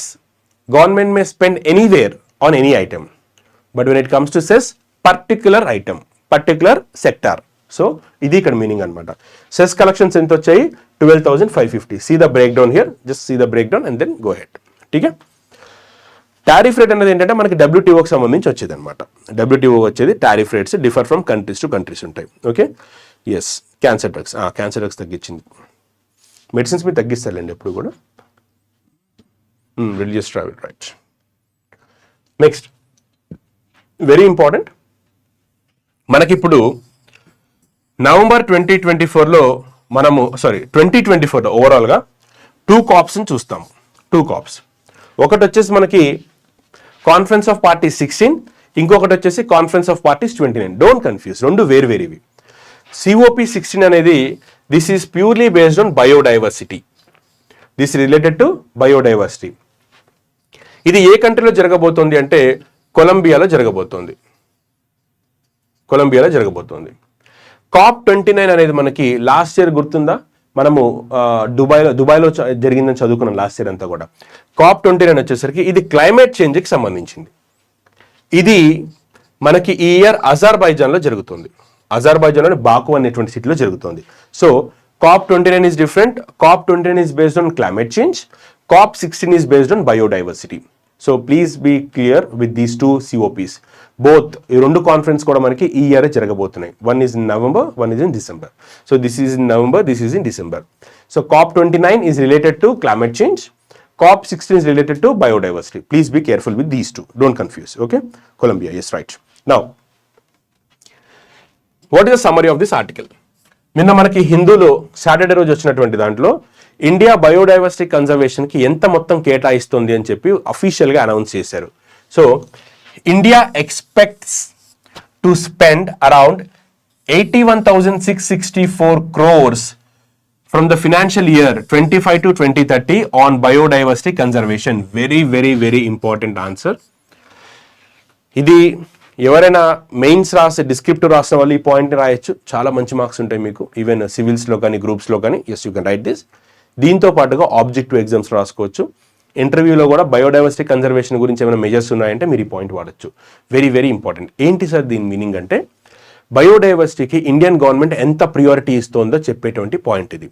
government may spend anywhere on any item, but when it comes to cess, particular item, particular sector. So idi ikkada meaning anamata. Cess collections ento vachayi 12,550. See the breakdown here, just see the breakdown and then go ahead. ठीक है. Tariff rate అనేది ఏంటంటే మనకి డబ్ల్యూటీఓకి సంబంధించి వచ్చేది అనమాట. WTO వచ్చేది tariff rates differ from countries to countries ఉంటాయి. Okay, yes. క్యాన్సర్ డ్రగ్స్ తగ్గించింది. మెడిసిన్స్ మీద తగ్గిస్తారండి ఎప్పుడు కూడా. Religious travel, right. Next very important, మనకిప్పుడు నవంబర్ 2024లో మనము 2024లో ఓవరాల్గా 2 COPsని చూస్తాము. 2 COPs. ఒకటి వచ్చేసి మనకి కాన్ఫరెన్స్ ఆఫ్ పార్టీస్ 16, ఇంకొకటి వచ్చేసి conference of parties 29. Don't confuse, రెండు వేరువేరివి. సిఓపి 16 అనేది this is purely based on biodiversity. This related to biodiversity. ఇది ఏ కంట్రీలో జరగబోతోంది అంటే కొలంబియాలో జరగబోతోంది. COP 29 అనేది మనకి లాస్ట్ ఇయర్ గుర్తుందా, మనము దుబాయ్లో జరిగిందని చదువుకున్నాం లాస్ట్ ఇయర్ అంతా కూడా. COP 29 వచ్చేసరికి ఇది క్లైమేట్ చేంజ్కి సంబంధించింది. ఇది మనకి ఈ ఇయర్ అజర్బైజాన్లో జరుగుతుంది. అజర్బైజాన్లోని బాకు అనేటువంటి సిటీలో జరుగుతుంది. So COP 29 is different. COP 29 is based on climate change. COP 16 is based on biodiversity. So please be clear with these 2 COPs. Both ఈ రెండు కాన్ఫరెన్స్ కూడా మనకి ఈ ఇయర్ జరగబోతున్నాయి. One is in November, one is in December. So this is in November, this is in December. So COP 29 is related to climate change. COP 16 is related to biodiversity. Please be careful with these 2. Don't confuse. Okay, Colombia, yes, right. Now, what is the summary of this article? నిన్న మనకి హిందూలో Saturday రోజు వచ్చినటువంటి దాంట్లో India biodiversity కన్జర్వేషన్కి ఎంత మొత్తం కేటాయిస్తుంది అని చెప్పి అఫీషియల్గా అనౌన్స్ చేశారు. So India expects to spend around 81,664 crores from the financial year 25 to 2030 on biodiversity conservation. Very important answer. ఇది ఎవరైనా మెయిన్స్ రాసే డిస్క్రిప్టివ్ రాసిన వాళ్ళు ఈ పాయింట్ రాయొచ్చు, చాలా మంచి మార్క్స్ ఉంటాయి మీకు. ఈవెన్ సివిల్స్లో కానీ గ్రూప్స్లో కానీ yes you can write this. దీంతో పాటుగా ఆబ్జెక్టివ్ ఎగ్జామ్స్ రాసుకోవచ్చు. ఇంటర్వ్యూలో కూడా బయోడైవర్సిటీ కన్జర్వేషన్ గురించి ఏమైనా మెజర్స్ ఉన్నాయంటే మీరు ఈ పాయింట్ వాడచ్చు. Very important. ఏంటి సార్ దీని మీనింగ్ అంటే, బయోడైవర్సిటీకి ఇండియన్ గవర్నమెంట్ ఎంత ప్రియారిటీ ఇస్తుందో చెప్పేటువంటి పాయింట్ ఇది.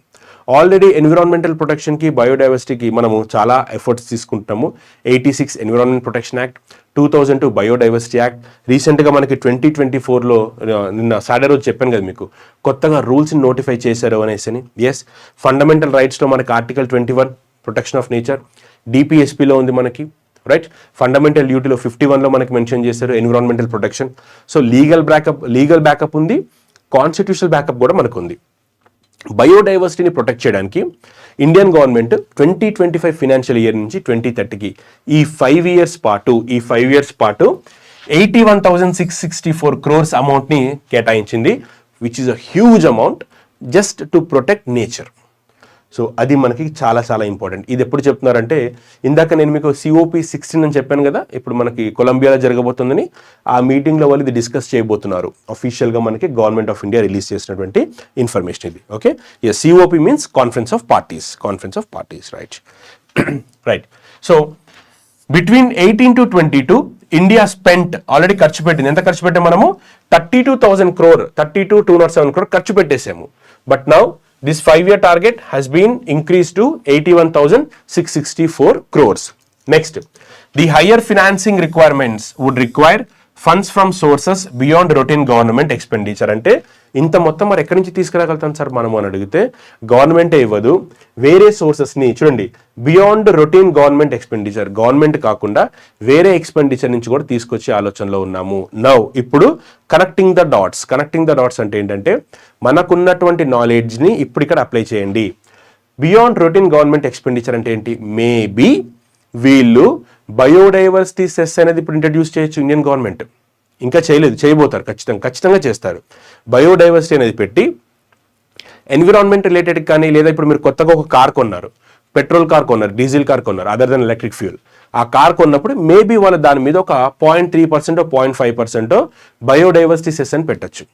ఆల్రెడీ ఎన్విరాన్మెంటల్ ప్రొటెక్షన్కి బయోడైవర్సిటీకి మనము చాలా ఎఫర్ట్స్ తీసుకుంటాము. 86 environment protection act, 2002 biodiversity act, రీసెంట్గా మనకి 2024లో నిన్న సాటర్డే రోజు చెప్పాను కదా మీకు, కొత్తగా రూల్స్ని నోటిఫై చేశారు అనేసి. ఎస్, ఫండమెంటల్ రైట్స్లో మనకి ఆర్టికల్ 21 ప్రొటెక్షన్ ఆఫ్ నేచర్, డిపిఎస్పిలో ఉంది మనకి, రైట్. ఫండమెంటల్ డ్యూటీలో 51లో మనకి మెన్షన్ చేశారు environmental protection. So legal backup ఉంది, కాన్స్టిట్యూషనల్ బ్యాకప్ కూడా మనకు ఉంది. బయోడైవర్సిటీని ప్రొటెక్ట్ చేయడానికి ఇండియన్ గవర్నమెంట్ 2025 ఫినాన్షియల్ ఇయర్ నుంచి 2030కి ఈ 5 ఇయర్స్ పాటు 81,664 crores అమౌంట్ని కేటాయించింది, which is a huge amount just to protect nature. So అది మనకి చాలా చాలా ఇంపార్టెంట్. ఇది ఎప్పుడు చెప్తున్నారంటే, ఇందాక నేను మీకు COP 16 అని చెప్పాను కదా, ఇప్పుడు మనకి కొలంబియాలో జరగబోతుందని, ఆ మీటింగ్లో వాళ్ళు ఇది డిస్కస్ చేయబోతున్నారు. అఫీషియల్గా మనకి గవర్నమెంట్ ఆఫ్ ఇండియా రిలీజ్ చేసినటువంటి ఇన్ఫర్మేషన్ ఇది. Okay, COP means conference of parties, right. Right. So between 18 to 22 India spent, already ఖర్చు పెట్టింది. ఎంత ఖర్చు పెట్టాము మనము? 32,000 crore, 32,207 crore ఖర్చు పెట్టేసాము. But now this 5-year target has been increased to 81,664 crores. Next, the higher financing requirements would require funds from sources beyond routine government expenditure. అంటే ఇంత మొత్తం మరి ఎక్కడి నుంచి తీసుకురాగలుగుతాం సార్ మనము అని అడిగితే, గవర్నమెంటే ఇవ్వదు, వేరే సోర్సెస్ని చూడండి, beyond routine government expenditure, government కాకుండా వేరే ఎక్స్పెండిచర్ నుంచి కూడా తీసుకొచ్చే ఆలోచనలో ఉన్నాము. నౌ ఇప్పుడు కనెక్టింగ్ ద డాట్స్ అంటే ఏంటంటే, మనకున్నటువంటి నాలెడ్జ్ని ఇప్పుడు ఇక్కడ అప్లై చేయండి. బియాండ్ రొటీన్ గవర్నమెంట్ ఎక్స్పెండిచర్ అంటే ఏంటి? మేబీ వీళ్ళు బయోడైవర్సిటీ సెస్ అనేది ఇప్పుడు ఇంట్రడ్యూస్ చేయొచ్చు. ఇండియన్ గవర్నమెంట్ ఇంకా చేయలేదు, చేయబోతారు, ఖచ్చితంగా చేస్తారు. బయోడైవర్సిటీ అనేది పెట్టి ఎన్విరాన్మెంట్ రిలేటెడ్ కానీ, లేదా ఇప్పుడు మీరు కొత్తగా ఒక కార్ కొన్నారు, పెట్రోల్ కార్ కొన్నారు, డీజిల్ కార్ కొన్నారు, అదర్ దెన్ ఎలక్ట్రిక్ ఫ్యూల్, ఆ కార్ కొన్నప్పుడు మేబీ వాళ్ళు దాని మీద ఒక 0.3% 0.5% బయోడైవర్సిటీ సెస్ అని పెట్టచ్చు.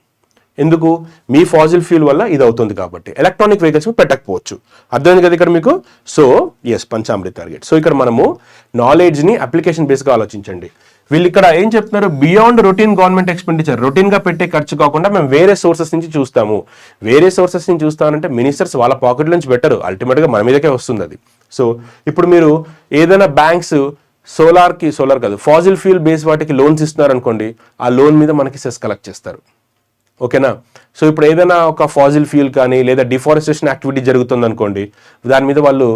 ఎందుకు? మీ ఫాజిల్ ఫ్యూల్ వల్ల ఇది అవుతుంది కాబట్టి. ఎలక్ట్రానిక్ వెహికల్స్ పెట్టకపోవచ్చు. అర్థమైంది కదా ఇక్కడ మీకు? సో పంచామృత టార్గెట్. సో ఇక్కడ మనము నాలెడ్జ్ని అప్లికేషన్ బేస్గా ఆలోచించండి. వీళ్ళు ఇక్కడ ఏం చెప్తున్నారు? బియాండ్ రొటీన్ గవర్నమెంట్ ఎక్స్పెండిచర్, రొటీన్గా పెట్టే ఖర్చు కాకుండా మేము వేరే సోర్సెస్ నుంచి చూస్తాము. వేరే సోర్సెస్ నుంచి చూస్తామంటే మినిస్టర్స్ వాళ్ళ పాకెట్ నుంచి పెట్టరు, అల్టిమేట్గా మన మీదకే వస్తుంది అది. సో ఇప్పుడు మీరు ఏదైనా బ్యాంక్స్ సోలార్ కాదు, ఫాజిల్ ఫ్యూల్ బేస్ వాటికి లోన్స్ ఇస్తున్నారు అనుకోండి, ఆ లోన్ మీద మనకి సెస్ కలెక్ట్ చేస్తారు. ఓకేనా? సో ఇప్పుడు ఏదైనా ఒక ఫాజిల్ ఫ్యూల్ కానీ, లేదా డిఫారెస్టేషన్ యాక్టివిటీ జరుగుతుంది అనుకోండి, దాని మీద వాళ్ళు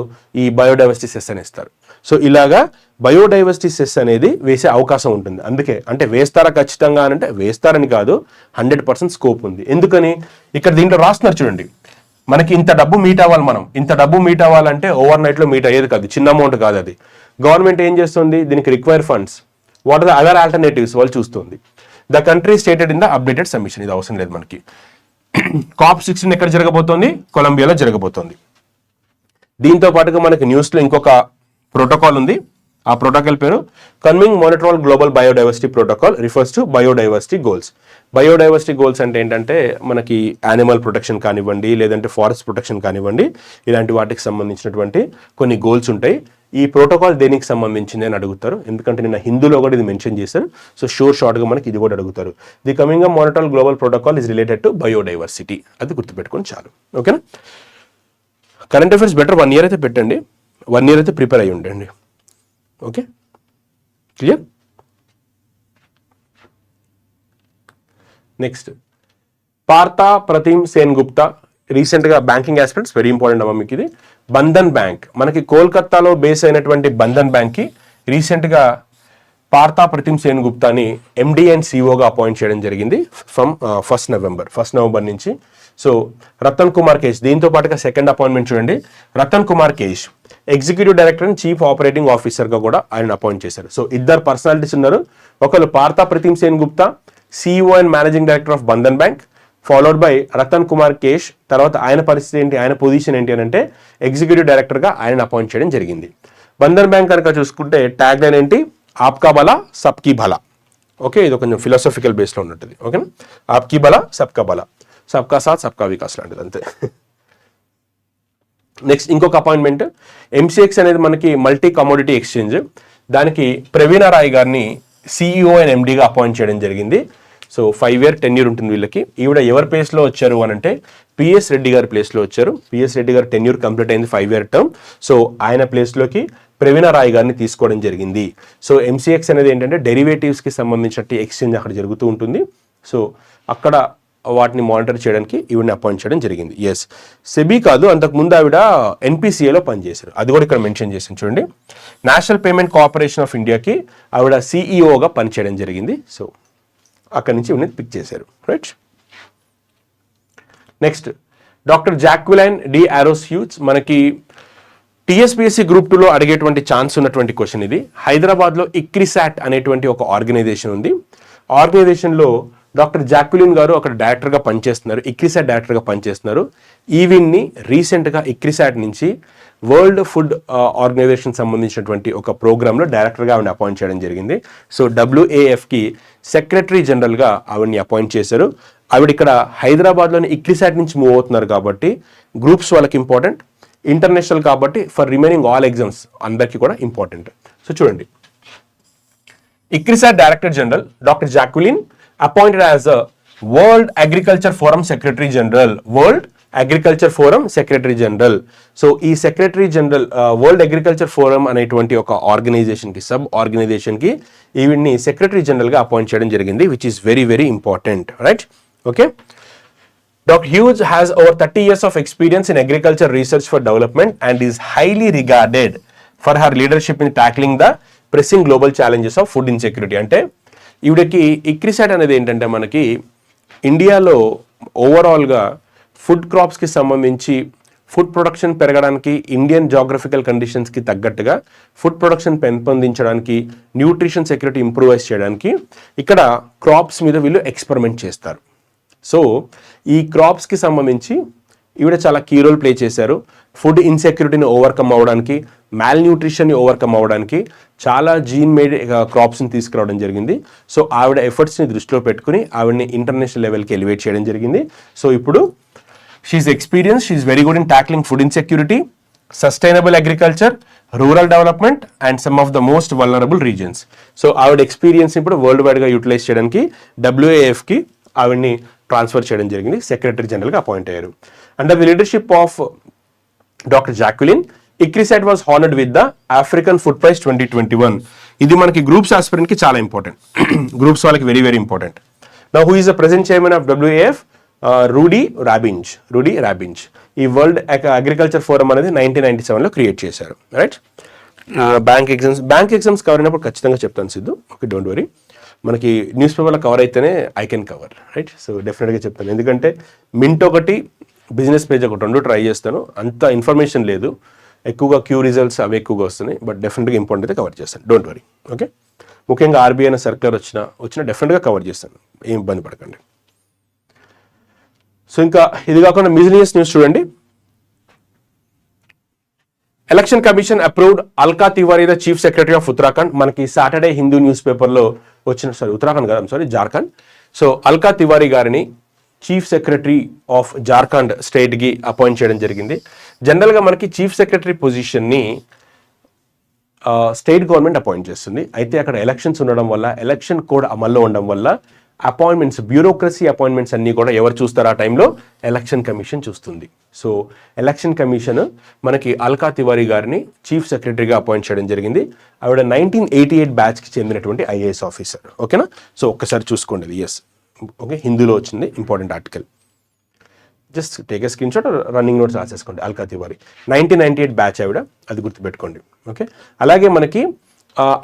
ఈ బయోడైవర్సిటీ సెస్ అని ఇస్తారు. సో ఇలాగా బయోడైవర్సిటీ సెస్ అనేది వేసే అవకాశం ఉంటుంది. అందుకే అంటే వేస్తారా ఖచ్చితంగా అని అంటే వేస్తారని కాదు, 100% స్కోప్ ఉంది. ఎందుకని? ఇక్కడ దీంట్లో రాస్తున్నారు చూడండి, మనకి ఇంత డబ్బు మీట్ అవ్వాలి, మనం ఇంత డబ్బు మీట్ అవ్వాలంటే ఓవర్ నైట్లో మీట్ అయ్యేది కాదు, చిన్న అమౌంట్ కాదు అది. గవర్నమెంట్ ఏం చేస్తుంది? దీనికి require funds, what are the other alternatives వాళ్ళు చూస్తుంది. The country stated in the updated submission. ఇది అవసరం లేదు మనకి. COP 16 ఎక్కడ జరగబోతోంది? కొలంబియాలో జరగబోతోంది. దీంతో పాటుగా మనకి న్యూస్లో ఇంకొక ప్రోటోకాల్ ఉంది. ఆ ప్రోటోకాల్ పేరు Kunming Montreal global biodiversity protocol, refers to biodiversity goals. Biodiversity goals అంటే ఏంటంటే, మనకి యానిమల్ ప్రొటెక్షన్ కానివ్వండి, లేదంటే ఫారెస్ట్ ప్రొటెక్షన్ కానివ్వండి, ఇలాంటి వాటికి సంబంధించినటువంటి కొన్ని గోల్స్ ఉంటాయి. ఈ ప్రోటోకాల్ దేనికి సంబంధించింది అని అడుగుతారు, ఎందుకంటే నిన్న హిందూలో కూడా ఇది మెన్షన్ చేశారు. సో షార్ట్గా మనకి ఇది కూడా అడుగుతారు. The Kunming Montreal global protocol is related to biodiversity. అది గుర్తుపెట్టుకొని చాలు. ఓకేనా? కరెంట్ అఫైర్స్ బెటర్ 1 year అయితే పెట్టండి, 1 year అయితే ప్రిపేర్ అయ్యి ఉండండి. Okay, clear? Next, Partha Pratim Sen Gupta, రీసెంట్గా బ్యాంకింగ్ ఆస్పిరెంట్స్, వెరీ ఇంపార్టెంట్ అమ్మా మీకు ఇది. బంధన్ బ్యాంక్, మనకి కోల్కతాలో బేస్ అయినటువంటి బంధన్ బ్యాంక్కి రీసెంట్గా పార్థా ప్రతిమ్ సేన్ గుప్తాని MD అండ్ CEOగా అపాయింట్ చేయడం జరిగింది ఫ్రమ్ 1st November నుంచి. సో రతన్ కుమార్ కేష్, దీంతో పాటుగా సెకండ్ అపాయింట్మెంట్ చూడండి, Ratan Kumar Kesh executive director and chief operating ఆఫీసర్గా కూడా ఆయన అపాయింట్ చేశారు. సో ఇద్దరు పర్సనాలిటీస్ ఉన్నారు. ఒకరు Partha Pratim Sen Gupta, CEO and managing director of Bandhan bank, followed by Ratan Kumar Kesh. తర్వాత ఆయన పరిస్థితి ఏంటి, ఆయన పొజిషన్ ఏంటి అని అంటే ఎగ్జిక్యూటివ్ డైరెక్టర్గా ఆయన అపాయింట్ చేయడం జరిగింది. బంధన్ బ్యాంక్ కనుక చూసుకుంటే ట్యాగ్ లైన్ ఏంటి? ఆప్కా బలా సబ్కీ భలా. ఓకే, ఇది కొంచెం ఫిలాసఫికల్ బేస్లో ఉన్నట్టుంది. ఓకేనా? ఆప్కీ బలా సబ్కా బలా, సబ్కా సాత్ సబ్కా వికాస్ లాంటిది అంతే. నెక్స్ట్ ఇంకొక అపాయింట్మెంట్, MCX అనేది మనకి మల్టీ కమోడిటీ ఎక్స్చేంజ్, దానికి ప్రవీణ రాయ్ గారిని CEO అండ్ MDగా అపాయింట్ చేయడం జరిగింది. సో 5 year టెన్యూర్ ఉంటుంది వీళ్ళకి. ఈవిడ ఎవరి ప్లేస్లో వచ్చారు అని అంటే పిఎస్ రెడ్డి గారి ప్లేస్లో వచ్చారు. పిఎస్ రెడ్డి గారు టెన్యూర్ కంప్లీట్ అయింది 5 year టర్మ్. సో ఆయన ప్లేస్లోకి ప్రవీణ రాయ్ గారిని తీసుకోవడం జరిగింది. సో ఎంసీఎక్స్ అనేది ఏంటంటే డెరివేటివ్స్కి సంబంధించినట్టు ఎక్స్చేంజ్ అక్కడ జరుగుతూ ఉంటుంది. సో అక్కడ వాటిని మానిటర్ చేయడానికి ఈవిడని అపాయింట్ చేయడం జరిగింది. ఎస్, సెబీ కాదు, అంతకుముందు ఆవిడ ఎన్పిసిఏలో పనిచేశారు, అది కూడా ఇక్కడ మెన్షన్ చేశాను చూడండి. నేషనల్ పేమెంట్ కార్పొరేషన్ ఆఫ్ ఇండియాకి ఆవిడ సిఈఓగా పనిచేయడం జరిగింది. సో అక్కడి నుంచి ఈవిడని పిక్ చేశారు. Right, next doctor Jacqueline d'Arros Hughes. మనకి టీఎస్పీఎస్సీ గ్రూప్ 2లో అడిగేటువంటి ఛాన్స్ ఉన్నటువంటి క్వశ్చన్ ఇది. హైదరాబాద్లో ఇక్రిసాట్ అనేటువంటి ఒక ఆర్గనైజేషన్ ఉంది. ఆర్గనైజేషన్లో డాక్టర్ జాక్విలిన్ గారు అక్కడ డైరెక్టర్గా పనిచేస్తున్నారు, ఇక్రిసాట్ డైరెక్టర్గా పనిచేస్తున్నారు. ఈవిన్ని రీసెంట్గా ఇక్రిసాట్ నుంచి వరల్డ్ ఫుడ్ ఆర్గనైజేషన్ సంబంధించినటువంటి ఒక ప్రోగ్రాంలో డైరెక్టర్గా ఆవిడని అపాయింట్ చేయడం జరిగింది. సో WAFకి సెక్రటరీ జనరల్గా ఆవిడని అపాయింట్ చేశారు. ఆవిడ ఇక్కడ హైదరాబాద్లోని ఇక్రిసాట్ నుంచి మూవ్ అవుతున్నారు కాబట్టి గ్రూప్స్ వాళ్ళకి ఇంపార్టెంట్, ఇంటర్నేషనల్ కాబట్టి ఫర్ రిమైనింగ్ ఆల్ ఎగ్జామ్స్ అందరికీ కూడా ఇంపార్టెంట్. సో చూడండి, ICRISAT director general doctor Jacqueline appointed as a World Agriculture Forum Secretary General. World Agriculture Forum Secretary General. So ఈ secretary general world agriculture forum అనేటువంటి ఒక ఆర్గనైజేషన్కి, sub ఆర్గనైజేషన్కి ఈవిడ్ని secretary జనరల్గా అపాయింట్ చేయడం జరిగింది, which is very very important. Right, okay. Dr. Hughes has over 30 years of experience in agriculture research for development and is highly regarded for her leadership in tackling the pressing global challenges of food insecurity. అంటే ఈవిడకి ICRISAT అనేది ఏంటంటే మనకి ఇండియాలో ఓవరాల్గా food క్రాప్స్కి సంబంధించి food production పెరగడానికి, Indian geographical కండిషన్స్కి తగ్గట్టుగా food production పెంపొందించడానికి, న్యూట్రిషన్ సెక్యూరిటీ ఇంప్రూవైజ్ చేయడానికి ఇక్కడ క్రాప్స్ మీద వీళ్ళు ఎక్స్పెరిమెంట్ చేస్తారు. సో ఈ క్రాప్స్కి సంబంధించి ఈవిడ చాలా కీ రోల్ ప్లే చేశారు. ఫుడ్ ఇన్సెక్యూరిటీని ఓవర్కమ్ అవ్వడానికి, మ్యాల్ న్యూట్రిషన్ని ఓవర్కమ్ అవ్వడానికి చాలా జీన్ మేడ్ క్రాప్స్ని తీసుకురావడం జరిగింది. సో ఆవిడ ఎఫర్ట్స్ని దృష్టిలో పెట్టుకుని ఆవిడని ఇంటర్నేషనల్ లెవెల్కి ఎలివేట్ చేయడం జరిగింది. సో ఇప్పుడు she's experience, she's very good in tackling food insecurity, sustainable agriculture, rural development and some of the most vulnerable regions. So ఆవిడ ఎక్స్పీరియన్స్ ఇప్పుడు వరల్డ్ వైడ్గా యూటిలైజ్ చేయడానికి WAFకి ఆవిడ్ని ట్రాన్స్ఫర్ చేయడం జరిగింది, సెక్రటరీ జనరల్గా అపాయింట్ అయ్యారు. Under the leadership of doctor Jacqueline, ICRISAT was honoured with the African food prize 2021. ఇది మనకి గ్రూప్స్ ఆస్పిరెంట్కి చాలా ఇంపార్టెంట్, గ్రూప్స్ వాళ్ళకి very very important. Now who is the present chairman of WAF? Rudy Rabbinge. ఈ world agriculture forum అనేది 1997లో create చేశారు. Right, bank exams cover అయినప్పుడు ఖచ్చితంగా చెప్తాను సిద్ధు, ఓకే, డోంట్ వరీ. మనకి న్యూస్ పేపర్లో కవర్ అయితేనే I can cover. Right, so డెఫినెట్గా చెప్తాను, ఎందుకంటే మింట్ ఒకటి, బిజినెస్ పేజ్ ఒకటి, రెండు ట్రై చేస్తాను. అంత ఇన్ఫర్మేషన్ లేదు, ఎక్కువగా క్యూ రిజల్ట్స్ అవి ఎక్కువగా వస్తున్నాయి, బట్ డెఫినెట్గా ఇంపార్టెంట్ అయితే కవర్ చేస్తాను, డోంట్ వరీ. ఓకే, ముఖ్యంగా RBI అనే సర్క్యులర్ వచ్చినా డెఫినెట్గా కవర్ చేస్తాను, ఏం ఇబ్బంది పడకండి. సో ఇంకా ఇది కాకుండా మిజిలియస్ న్యూస్ చూడండి. Election commission approved Alka Tiwari the chief secretary of Uttarakhand. మనకి సాటర్డే హిందూ న్యూస్ పేపర్లో వచ్చిన, ఉత్తరాఖండ్ కదా, జార్ఖండ్. సో అల్కా తివారీ గారిని చీఫ్ సెక్రటరీ ఆఫ్ జార్ఖండ్ స్టేట్కి అపాయింట్ చేయడం జరిగింది. జనరల్గా మనకి చీఫ్ సెక్రటరీ పొజిషన్ని స్టేట్ గవర్నమెంట్ అపాయింట్ చేస్తుంది. అయితే అక్కడ ఎలక్షన్స్ ఉండడం వల్ల, ఎలక్షన్ కోడ్ అమల్లో ఉండడం వల్ల అపాయింట్మెంట్స్, బ్యూరోక్రసీ అపాయింట్మెంట్స్ అన్నీ కూడా ఎవరు చూస్తారు ఆ టైంలో? ఎలక్షన్ కమిషన్ చూస్తుంది. సో ఎలక్షన్ కమిషన్ మనకి అల్కా తివారీ గారిని చీఫ్ సెక్రటరీగా అపాయింట్ చేయడం జరిగింది. ఆవిడ 1988 బ్యాచ్కి చెందినటువంటి IAS ఆఫీసర్. ఓకేనా, సో ఒక్కసారి చూసుకోండి. ఎస్, ఓకే, హిందూలో వచ్చింది, important article. Just take a screen shot, running notes రాసేసుకోండి. అల్కా తివారీ 1998 బ్యాచ్ ఆవిడ, అది గుర్తుపెట్టుకోండి. ఓకే, అలాగే మనకి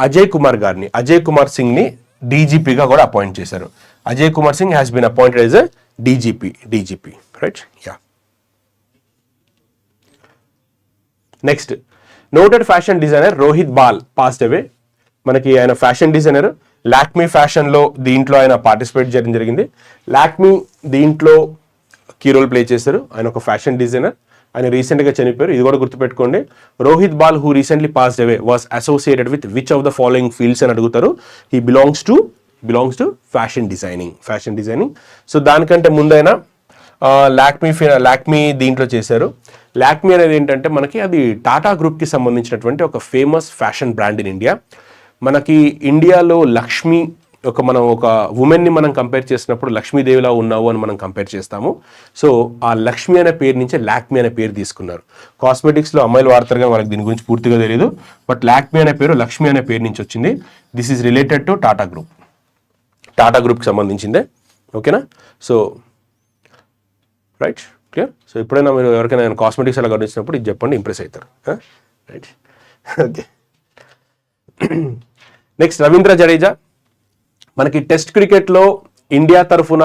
అజయ్ కుమార్ సింగ్ని DGPగా కూడా అపాయింట్ చేశారు. Ajay Kumar Singh has been appointed as a DGP. Right, ya. Next, noted fashion designer Rohit Bal passed away. మనకి ఆయన ఫ్యాషన్ డిజైనర్, లాక్మీ ఫ్యాషన్లో దీంట్లో ఆయన పార్టిసిపేట్ చేయడం జరిగింది. లాక్మీ దీంట్లో కీ రోల్ ప్లే చేశారు. ఆయన ఒక ఫ్యాషన్ డిజైనర్, ఆయన రీసెంట్గా చనిపోయారు, ఇది కూడా గుర్తుపెట్టుకోండి. Rohit ball who recently passed away was associated with which of the following fields అని అడుగుతారు. He belongs to fashion designing. So దానికంటే ముందైనా లాక్మీ దీంట్లో చేశారు. లాక్మీ అనేది ఏంటంటే మనకి అది టాటా గ్రూప్కి సంబంధించినటువంటి ఒక famous fashion brand in India. మనకి ఇండియాలో లక్ష్మీ మనం ఒక ఉమెన్ని మనం కంపేర్ చేసినప్పుడు లక్ష్మీదేవిలా ఉన్నావు అని మనం కంపేర్ చేస్తాము. సో ఆ లక్ష్మి అనే పేరు నుంచి లాక్మీ అనే పేరు తీసుకున్నారు. కాస్మెటిక్స్లో అమ్మాయిలు వాడతారు కానీ మనకి దీని గురించి పూర్తిగా తెలియదు. బట్ లాక్మీ అనే పేరు లక్ష్మి అనే పేరు నుంచి వచ్చింది. This is related to Tata group. Tata గ్రూప్కి సంబంధించిందే. ఓకేనా? So right, clear. సో ఎప్పుడైనా మీరు ఎవరికైనా కాస్మెటిక్స్ అలా గమనించినప్పుడు ఇది చెప్పండి, ఇంప్రెస్ అవుతారు. Right, okay. Next Ravindra Jadeja. మనకి టెస్ట్ క్రికెట్లో ఇండియా తరఫున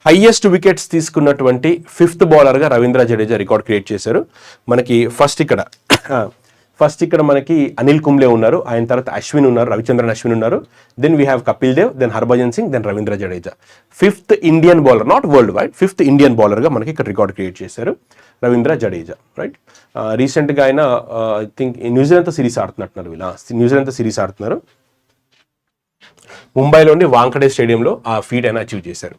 హైయెస్ట్ వికెట్స్ తీసుకున్నటువంటి 5th బౌలర్గా రవీంద్ర జడేజా రికార్డ్ క్రియేట్ చేశారు. మనకి ఫస్ట్ ఇక్కడ మనకి అనిల్ కుంబ్లే ఉన్నారు, ఆయన తర్వాత అశ్విన్ ఉన్నారు, రవిచంద్రన్ అశ్విన్ ఉన్నారు. Then we have Kapil Dev, then Harbhajan Singh, then Ravindra Jadeja. 5th Indian bowler, not world wide, 5th Indian బౌలర్గా మనకి ఇక్కడ రికార్డ్ క్రియేట్ చేశారు రవీంద్ర జడేజా. రైట్, రీసెంట్గా ఆయన ఐ థింక్ న్యూజిలాండ్తో సిరీస్ ఆడుతున్నట్టున్నారు. న్యూజిలాండ్తో సిరీస్ ఆడుతున్నారు. ముంబైలోని వాంఖడే స్టేడియంలో ఆ ఫీట్ అయినా అచీవ్ చేశారు.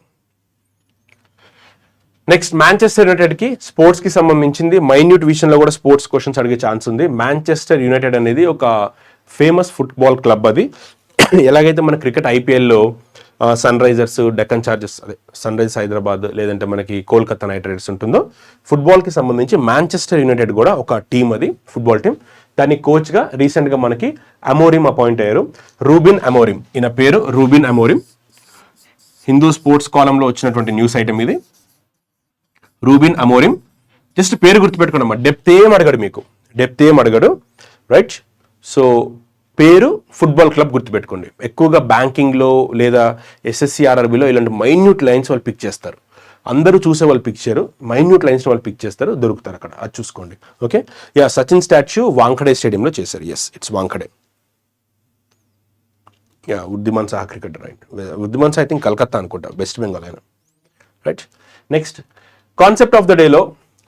నెక్స్ట్ మాంచెస్టర్ యునైటెడ్కి స్పోర్ట్స్కి సంబంధించింది మైన్యూట్ విషయంలో కూడా స్పోర్ట్స్ క్వశ్చన్స్ అడిగే ఛాన్స్ ఉంది. మాంచెస్టర్ యునైటెడ్ అనేది ఒక ఫేమస్ ఫుట్బాల్ క్లబ్. అది ఎలాగైతే మన క్రికెట్ ఐపీఎల్లో సన్ రైజర్స్, డెక్కన్ చార్జర్స్, అదే సన్ రైజర్స్ హైదరాబాద్, లేదంటే మనకి కోల్కతా నైట్ రైడర్స్ ఉంటుందో, ఫుట్బాల్కి సంబంధించి మాంచెస్టర్ యునైటెడ్ కూడా ఒక టీం, అది ఫుట్బాల్ టీం. దాని కోచ్గా రీసెంట్గా మనకి అమోరిమ్ అపాయింట్ అయ్యారు, రూబిన్ అమోరిమ్. ఈయన పేరు రూబిన్ అమోరిమ్. హిందూ స్పోర్ట్స్ కాలంలో వచ్చినటువంటి న్యూస్ ఐటమ్ ఇది. రూబిన్ అమోరిమ్, జస్ట్ పేరు గుర్తుపెట్టుకోండి అమ్మా, డెప్త్ ఏం అడగడు. రైట్, సో పేరు, ఫుట్బాల్ క్లబ్ గుర్తుపెట్టుకోండి. ఎక్కువగా బ్యాంకింగ్లో లేదా SSC/RRBలో ఇలాంటి మైన్యూట్ లైన్స్ వాళ్ళు పిక్ చేస్తారు. అందరూ చూసే వాళ్ళు పిక్ చేయరు, మైన్యూట్ లైన్స్ వాళ్ళు పిక్ చేస్తారు, దొరుకుతారు అక్కడ, అది చూసుకోండి. Okay, yeah, Sachin statue Wankhede స్టేడియంలో చేశారు. Yes, it's Wankhede. Yeah, Wriddhiman Saha cricketer. Right, Wriddhiman Saha I think Calcutta అనుకుంటా, వెస్ట్ బెంగాల్ ఆయన. Right, next concept of the డేలో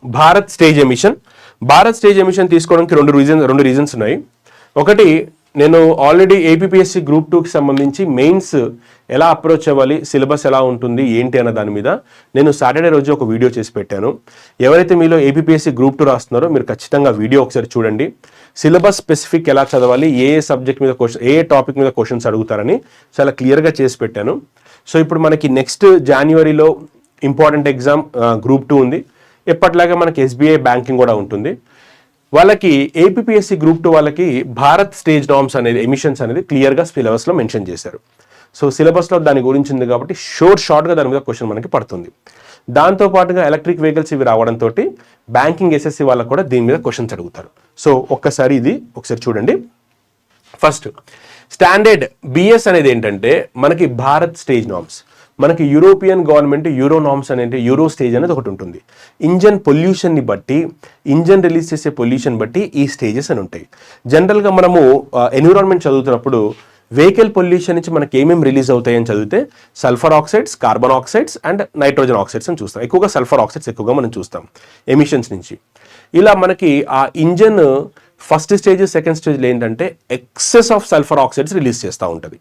Bharat stage emission. Bharat stage emission తీసుకోవడానికి రెండు రీజన్స్ ఉన్నాయి. ఒకటి, నేను ఆల్రెడీ APPSC Group 2కి సంబంధించి మెయిన్స్ ఎలా అప్రోచ్ అవ్వాలి, సిలబస్ ఎలా ఉంటుంది ఏంటి అన్న దాని మీద నేను సాటర్డే రోజు ఒక వీడియో చేసి పెట్టాను. ఎవరైతే మీలో APPSC Group 2 రాస్తున్నారో మీరు ఖచ్చితంగా వీడియో ఒకసారి చూడండి. సిలబస్ స్పెసిఫిక్ ఎలా చదవాలి, ఏ సబ్జెక్ట్ మీద క్వశ్చన్, ఏ టాపిక్ మీద క్వశ్చన్స్ అడుగుతారని చాలా క్లియర్గా చేసి పెట్టాను. సో ఇప్పుడు మనకి నెక్స్ట్ జనవరిలో ఇంపార్టెంట్ ఎగ్జామ్ Group 2 ఉంది. ఎప్పటిలాగా మనకి SBI బ్యాంకింగ్ కూడా ఉంటుంది. వాళ్ళకి APPSC Group 2 వాళ్ళకి భారత్ స్టేజ్ నార్మ్స్ అనేది, ఎమిషన్స్ అనేది క్లియర్గా సిలబస్లో మెన్షన్ చేశారు. సో సిలబస్లో దాని గురించి ఉంది కాబట్టి షార్ట్గా దాని మీద క్వశ్చన్ మనకి పడుతుంది. దాంతోపాటుగా ఎలక్ట్రిక్ వెహికల్స్ ఇవి రావడంతో బ్యాంకింగ్ SSC వాళ్ళకు కూడా దీని మీద క్వశ్చన్స్ అడుగుతారు. సో ఒక్కసారి ఇది ఒకసారి చూడండి. ఫస్ట్ స్టాండర్డ్ BS అనేది ఏంటంటే మనకి భారత్ స్టేజ్ నార్మ్స్. మనకి యూరోపియన్ గవర్నమెంట్ యూరో నార్మ్స్ అనేది, యూరో స్టేజ్ అనేది ఒకటి ఉంటుంది. ఇంజన్ పొల్యూషన్ని బట్టి, ఇంజన్ రిలీజ్ చేసే పొల్యూషన్ బట్టి ఈ స్టేజెస్ అని ఉంటాయి. జనరల్గా మనము ఎన్విరాన్మెంట్ చదువుతున్నప్పుడు వెహికల్ పొల్యూషన్ నుంచి మనకి ఏమేమి రిలీజ్ అవుతాయని చదివితే sulphur oxides, carbon oxides and nitrogen oxides అని చూస్తాం. ఎక్కువగా సల్ఫర్ ఆక్సైడ్స్ ఎక్కువగా మనం చూస్తాం ఎమిషన్స్ నుంచి. ఇలా మనకి ఆ ఇంజన్ ఫస్ట్ స్టేజ్, సెకండ్ స్టేజ్లో ఏంటంటే excess of sulphur oxides release చేస్తూ ఉంటుంది.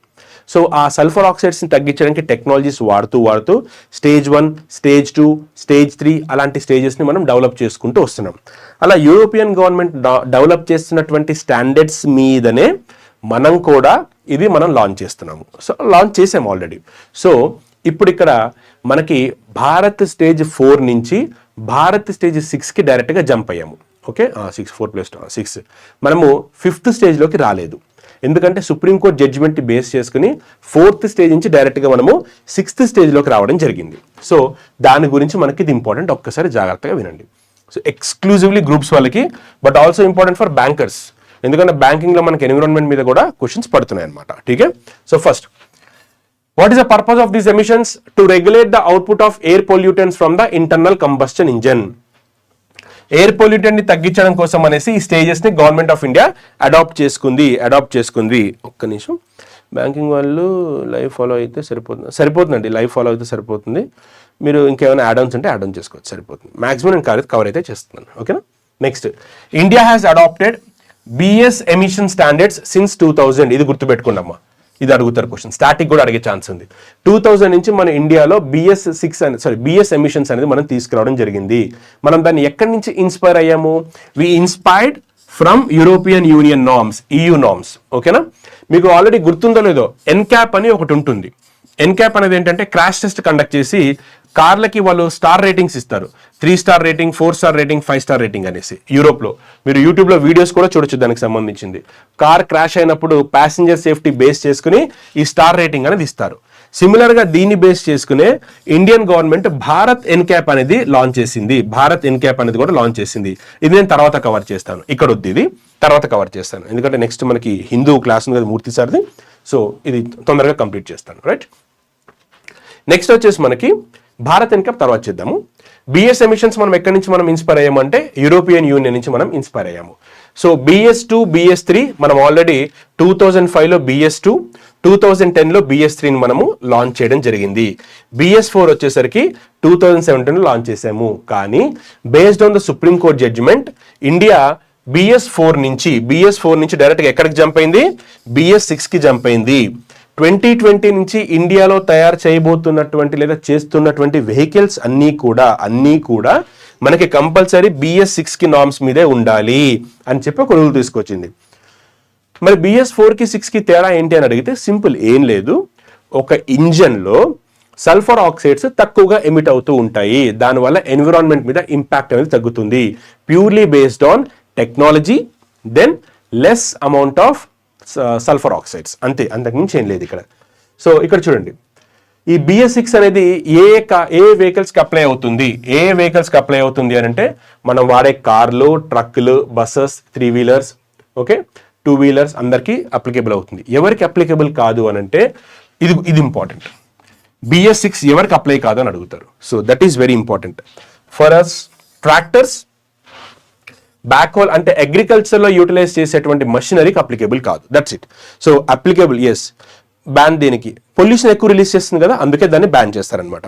సో ఆ సల్ఫర్ ఆక్సైడ్స్ని తగ్గించడానికి టెక్నాలజీస్ వాడుతూ స్టేజ్ 1, స్టేజ్ 2, స్టేజ్ 3 అలాంటి స్టేజెస్ని మనం డెవలప్ చేసుకుంటూ వస్తున్నాం. అలా యూరోపియన్ గవర్నమెంట్ డెవలప్ చేస్తున్నటువంటి స్టాండర్డ్స్ మీదనే మనం కూడా ఇది మనం లాంచ్ చేస్తున్నాము. సో లాంచ్ చేసాము ఆల్రెడీ. సో ఇప్పుడు ఇక్కడ మనకి భారత్ స్టేజ్ 4 నుంచి భారత్ స్టేజ్ 6కి డైరెక్ట్గా జంప్ అయ్యాము. ఓకే, 4+6 మనము 5th స్టేజ్లోకి రాలేదు. ఎందుకంటే సుప్రీంకోర్టు జడ్జిమెంట్ బేస్ చేసుకుని 4th స్టేజ్ నుంచి డైరెక్ట్గా మనము 6th స్టేజ్లోకి రావడం జరిగింది. సో దాని గురించి మనకి ఇది ఇంపార్టెంట్, ఒక్కసారి జాగ్రత్తగా వినండి. సో ఎక్స్క్లూజివ్లీ గ్రూప్స్ వాళ్ళకి, but also important for bankers, ఎందుకంటే బ్యాంకింగ్లో మనకి ఎన్విరాన్మెంట్ మీద కూడా క్వశ్చన్స్ పడుతున్నాయి అనమాట. ఠీకే, so first, what is the purpose of these emissions? To regulate the output of air pollutants from the internal combustion engine. Air pollutant ని తగ్గించడం కోసం అనేసి ఈ స్టేజెస్ ని గవర్నమెంట్ ఆఫ్ ఇండియా అడాప్ట్ చేసుకుంది. ఒక్క నిమిషం, బ్యాంకింగ్ వాళ్ళు లైవ్ ఫాలో అయితే సరిపోతుందండి. లైవ్ ఫాలో అయితే సరిపోతుంది. మీరు ఇంకేమైనా యాడ్-ఆన్స్ అంటే యాడ్-ఆన్ చేసుకోవచ్చు, సరిపోతుంది. మాక్సిమం నేను కవర్ అయితే చేస్తున్నాను. ఓకేనా. Next, India has adopted BS emission standards since 2000. ఇది గుర్తుపెట్టుకోండి అమ్మా, ఇది అడుగుతారు క్వశ్చన్. స్టాటిక్ కూడా అడిగే ఛాన్స్ ఉంది. 2000 నుంచి మన ఇండియాలో BS ఎమిషన్స్ అనేది మనం తీసుకురావడం జరిగింది. మనం దాన్ని ఎక్కడి నుంచి ఇన్స్పైర్ అయ్యాము? We inspired from European Union norms, EU norms. ఓకేనా. మీకు ఆల్రెడీ గుర్తుందో లేదో ఎన్క్యాప్ అని ఒకటి ఉంటుంది. ఎన్క్యాప్ అనేది ఏంటంటే క్రాష్ టెస్ట్ కండక్ట్ చేసి కార్లకి వాళ్ళు స్టార్ రేటింగ్స్ ఇస్తారు. 3 star rating, 4 star rating, 5 star rating అనేసి. యూరోప్లో మీరు యూట్యూబ్లో వీడియోస్ కూడా చూడొచ్చు దానికి సంబంధించింది. కార్ క్రాష్ అయినప్పుడు ప్యాసింజర్ సేఫ్టీ బేస్ చేసుకుని ఈ స్టార్ రేటింగ్ అనేది ఇస్తారు. సిమిలర్గా దీన్ని బేస్ చేసుకునే ఇండియన్ గవర్నమెంట్ భారత్ ఎన్క్యాప్ అనేది లాంచ్ చేసింది. భారత్ ఎన్క్యాప్ అనేది కూడా లాంచ్ చేసింది. ఇది నేను తర్వాత కవర్ చేస్తాను. ఇక్కడ వద్దు, ఇది తర్వాత కవర్ చేస్తాను, ఎందుకంటే నెక్స్ట్ మనకి హిందూ క్లాస్ ఉంది కదా మూర్తి సార్ది. సో ఇది తొందరగా కంప్లీట్ చేస్తాను. రైట్, నెక్స్ట్ వచ్చేసి మనకి భారత్ ఎన్క్యాప్ తర్వాత చేద్దాము. బిఎస్ ఎమిషన్స్ మనం ఎక్కడి నుంచి మనం ఇన్స్పైర్ అయ్యామంటే యూరోపియన్ యూనియన్ నుంచి మనం ఇన్స్పైర్ అయ్యాము. సో BS2, BS3 మనం ఆల్రెడీ 2005లో BS2, 2010లో BS3ని మనము లాంచ్ చేయడం జరిగింది. BS4 వచ్చేసరికి 2017లో లాంచ్ చేసాము. కానీ based on the supreme court judgement India BS4 నుంచి డైరెక్ట్గా ఎక్కడికి జంప్ అయింది? BS6కి జంప్ అయింది. 2020 నుంచి ఇండియాలో తయారు చేయబోతున్నటువంటి లేదా చేస్తున్నటువంటి వెహికల్స్ అన్నీ కూడా మనకి కంపల్సరీ BS6కి నార్మ్స్ మీదే ఉండాలి అని చెప్పి ఒక రూల్ తీసుకొచ్చింది. మరి BS4కి 6కి తేడా ఏంటి అని అడిగితే సింపుల్, ఏం లేదు. ఒక ఇంజన్లో సల్ఫర్ ఆక్సైడ్స్ తక్కువగా ఎమిట్ అవుతూ ఉంటాయి. దానివల్ల ఎన్విరాన్మెంట్ మీద ఇంపాక్ట్ అనేది తగ్గుతుంది. Purely based on technology, then less amount of sulphur oxides, అంతే, అంతకుమించి ఏం లేదు ఇక్కడ. సో ఇక్కడ చూడండి, ఈ BS6 అనేది ఏ వెహికల్స్కి అప్లై అవుతుంది? ఏ వెహికల్స్కి అప్లై అవుతుంది అని అంటే మనం వాడే కార్లు, ట్రక్లు, బస్సెస్, 3 వీలర్స్, ఓకే, 2 వీలర్స్ అందరికీ అప్లికేబుల్ అవుతుంది. ఎవరికి అప్లికేబుల్ కాదు అని అంటే ఇది ఇంపార్టెంట్. BS6 ఎవరికి అప్లై కాదు అని అడుగుతారు. So that is very important for us. Tractors, backhoe అంటే అగ్రికల్చర్లో యూటిలైజ్ చేసేటువంటి మషినరీకి అప్లికేబుల్ కాదు. That's it. సో అప్లికేబుల్ ఎస్, బ్యాన్ దేనికి? పొల్యూషన్ ఎక్కువ రిలీజ్ చేస్తుంది కదా, అందుకే దాన్ని బ్యాన్ చేస్తారనమాట.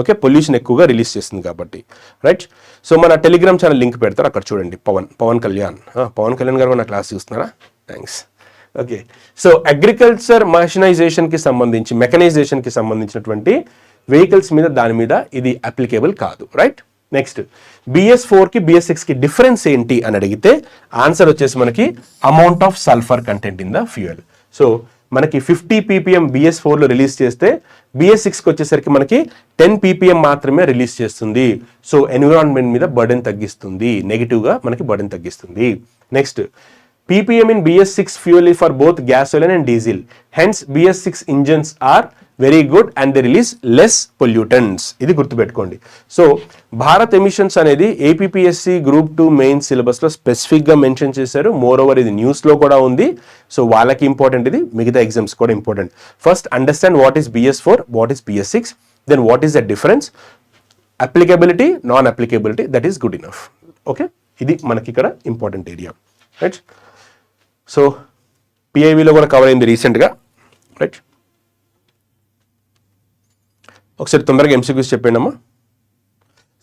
ఓకే, పొల్యూషన్ ఎక్కువగా రిలీజ్ చేస్తుంది కాబట్టి. రైట్, సో మన టెలిగ్రామ్ ఛానల్ లింక్ పెడతారు, అక్కడ చూడండి. పవన్ కళ్యాణ్ గారు మన క్లాస్ చూస్తున్నారా? థ్యాంక్స్. ఓకే, సో అగ్రికల్చర్ మెకనైజేషన్కి సంబంధించినటువంటి వెహికల్స్ మీద దాని మీద ఇది అప్లికేబుల్ కాదు. రైట్, నెక్స్ట్ BS4కి BS6కి డిఫరెన్స్ ఏంటి అని అడిగితే ఆన్సర్ వచ్చేసి మనకి amount of sulphur content in the fuel. So మనకి 50 ppm BS4లో రిలీజ్ చేస్తే BS6కి వచ్చేసరికి మనకి 10 ppm మాత్రమే రిలీజ్ చేస్తుంది. సో ఎన్విరాన్మెంట్ మీద బర్డెన్ తగ్గిస్తుంది, నెగిటివ్గా మనకి బర్డెన్ తగ్గిస్తుంది. Next ppm in BS6 fuel is for both gasoline and diesel. Hence BS6 engines are very good and they release less pollutants. ఇది గుర్తుపెట్టుకోండి. సో భారత్ ఎమిషన్స్ అనేది APPSC Group 2 మెయిన్ సిలబస్లో స్పెసిఫిక్గా మెన్షన్ చేశారు. మోర్ ఓవర్ ఇది న్యూస్లో కూడా ఉంది. సో వాళ్ళకి ఇంపార్టెంట్, ఇది మిగతా ఎగ్జామ్స్ కూడా important. First understand what is BS4, what is BS6, then what is the difference, applicability, non applicability, that is good enough. Okay, ఇది మనకి ఇక్కడ ఇంపార్టెంట్ ఏరియా. రైట్, సో PIVలో కూడా కవర్ అయింది రీసెంట్గా. రైట్, ఒకసారి తొందరగా MCQs చెప్పండి అమ్మా.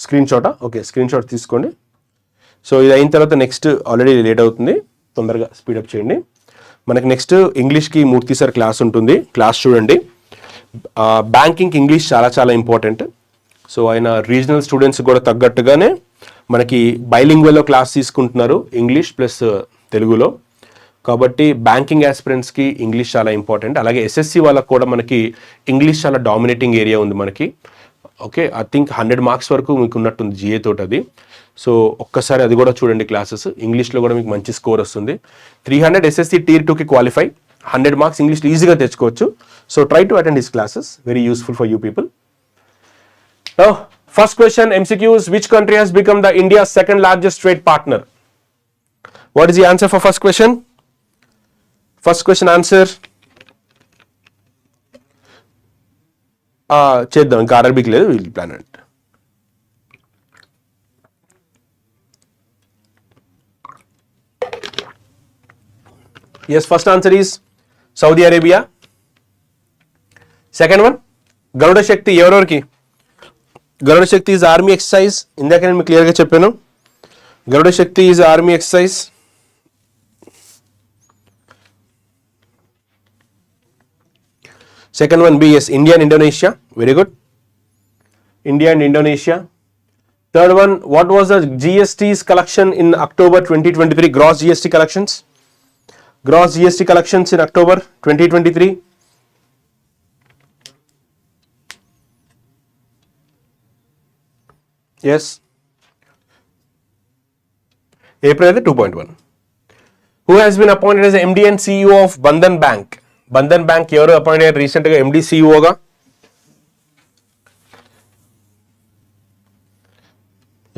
స్క్రీన్ షాటా? ఓకే, స్క్రీన్ షాట్ తీసుకోండి. సో ఇది అయిన తర్వాత నెక్స్ట్ ఆల్రెడీ లేట్ అవుతుంది, తొందరగా స్పీడప్ చేయండి. మనకి నెక్స్ట్ ఇంగ్లీష్కి మూర్తి సార్ క్లాస్ ఉంటుంది, క్లాస్ చూడండి. బ్యాంకింగ్ ఇంగ్లీష్ చాలా చాలా ఇంపార్టెంట్. సో ఆయన రీజనల్ స్టూడెంట్స్ కూడా తగ్గట్టుగానే మనకి బైలింగ్వెల్లో క్లాస్ తీసుకుంటున్నారు, ఇంగ్లీష్ ప్లస్ తెలుగులో. కాబట్టి బ్యాంకింగ్ ఆస్పిరెంట్స్కి ఇంగ్లీష్ చాలా ఇంపార్టెంట్. అలాగే SSC వాళ్ళకు కూడా మనకి ఇంగ్లీష్ చాలా డామినేటింగ్ ఏరియా ఉంది మనకి. ఓకే, ఐ థింక్ 100 మార్క్స్ వరకు మీకు ఉన్నట్టుంది GA తోటి అది. సో ఒక్కసారి అది కూడా చూడండి క్లాసెస్. ఇంగ్లీష్లో కూడా మీకు మంచి స్కోర్ వస్తుంది. 300 SSC Tier 2కి క్వాలిఫై, 100 మార్క్స్ ఇంగ్లీష్ ఈజీగా తెచ్చుకోవచ్చు. So try to attend his classes, very useful for you people. Now, first question MCQs, which country has become the India's second largest trade partner? What is the answer for first question? First question answer. చేద్దాం, ఇంకా Arabic లేదు, will plan it. Yes, first answer is Saudi Arabia. Second one, Garud Shakti ఎవరెవరికి? Garud Shakti is army exercise. ఇందాక నేను మీకు క్లియర్గా చెప్పాను. Garud Shakti is army exercise. Second one B, yes, India and Indonesia. Very good. India and Indonesia. Third one, what was the GST's collection in October 2023? Gross GST collections. Gross GST collections in October 2023. Yes. April 2.1. Who has been appointed as MD and CEO of Bandhan Bank? Bandhan Bank ఎవరు appoint అయ్యారు రీసెంట్గా MD CEOగా?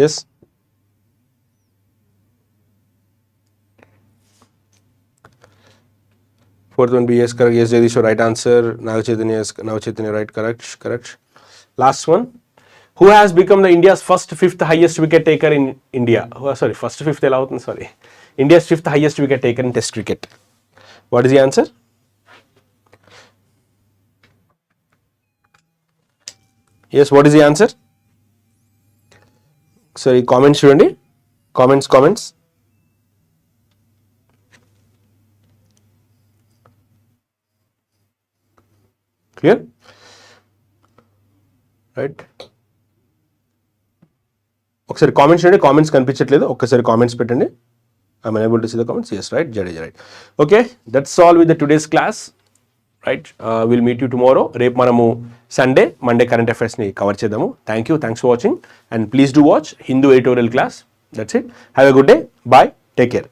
Yes. Fourth one B, yes, correct. Yes, Jagdish, right answer. Nagachaitanya, yes, Nagachaitanya, right, correct. Last one. Who has become the India's fifth highest wicket taker in India? Fifth allowed, sorry. India's fifth highest wicket taker in Test cricket. What is the answer? Yes, what is the answer? Sorry, comments చూడండి. Comments. Clear? Right. ఒకసారి comments చూడండి. Comments కనిపించట్లేదు. ఒక్కసారి comments పెట్టండి. I'm unable to see the comments. Yes, right. Jadeja, right. Okay, that's all with the today's class. Right. We'll meet you tomorrow. Rep manamu Sunday, Monday current affairs ni cover chedamu. Thanks for watching, and please do watch Hindu editorial class. That's it. Have a good day. Bye. Take care.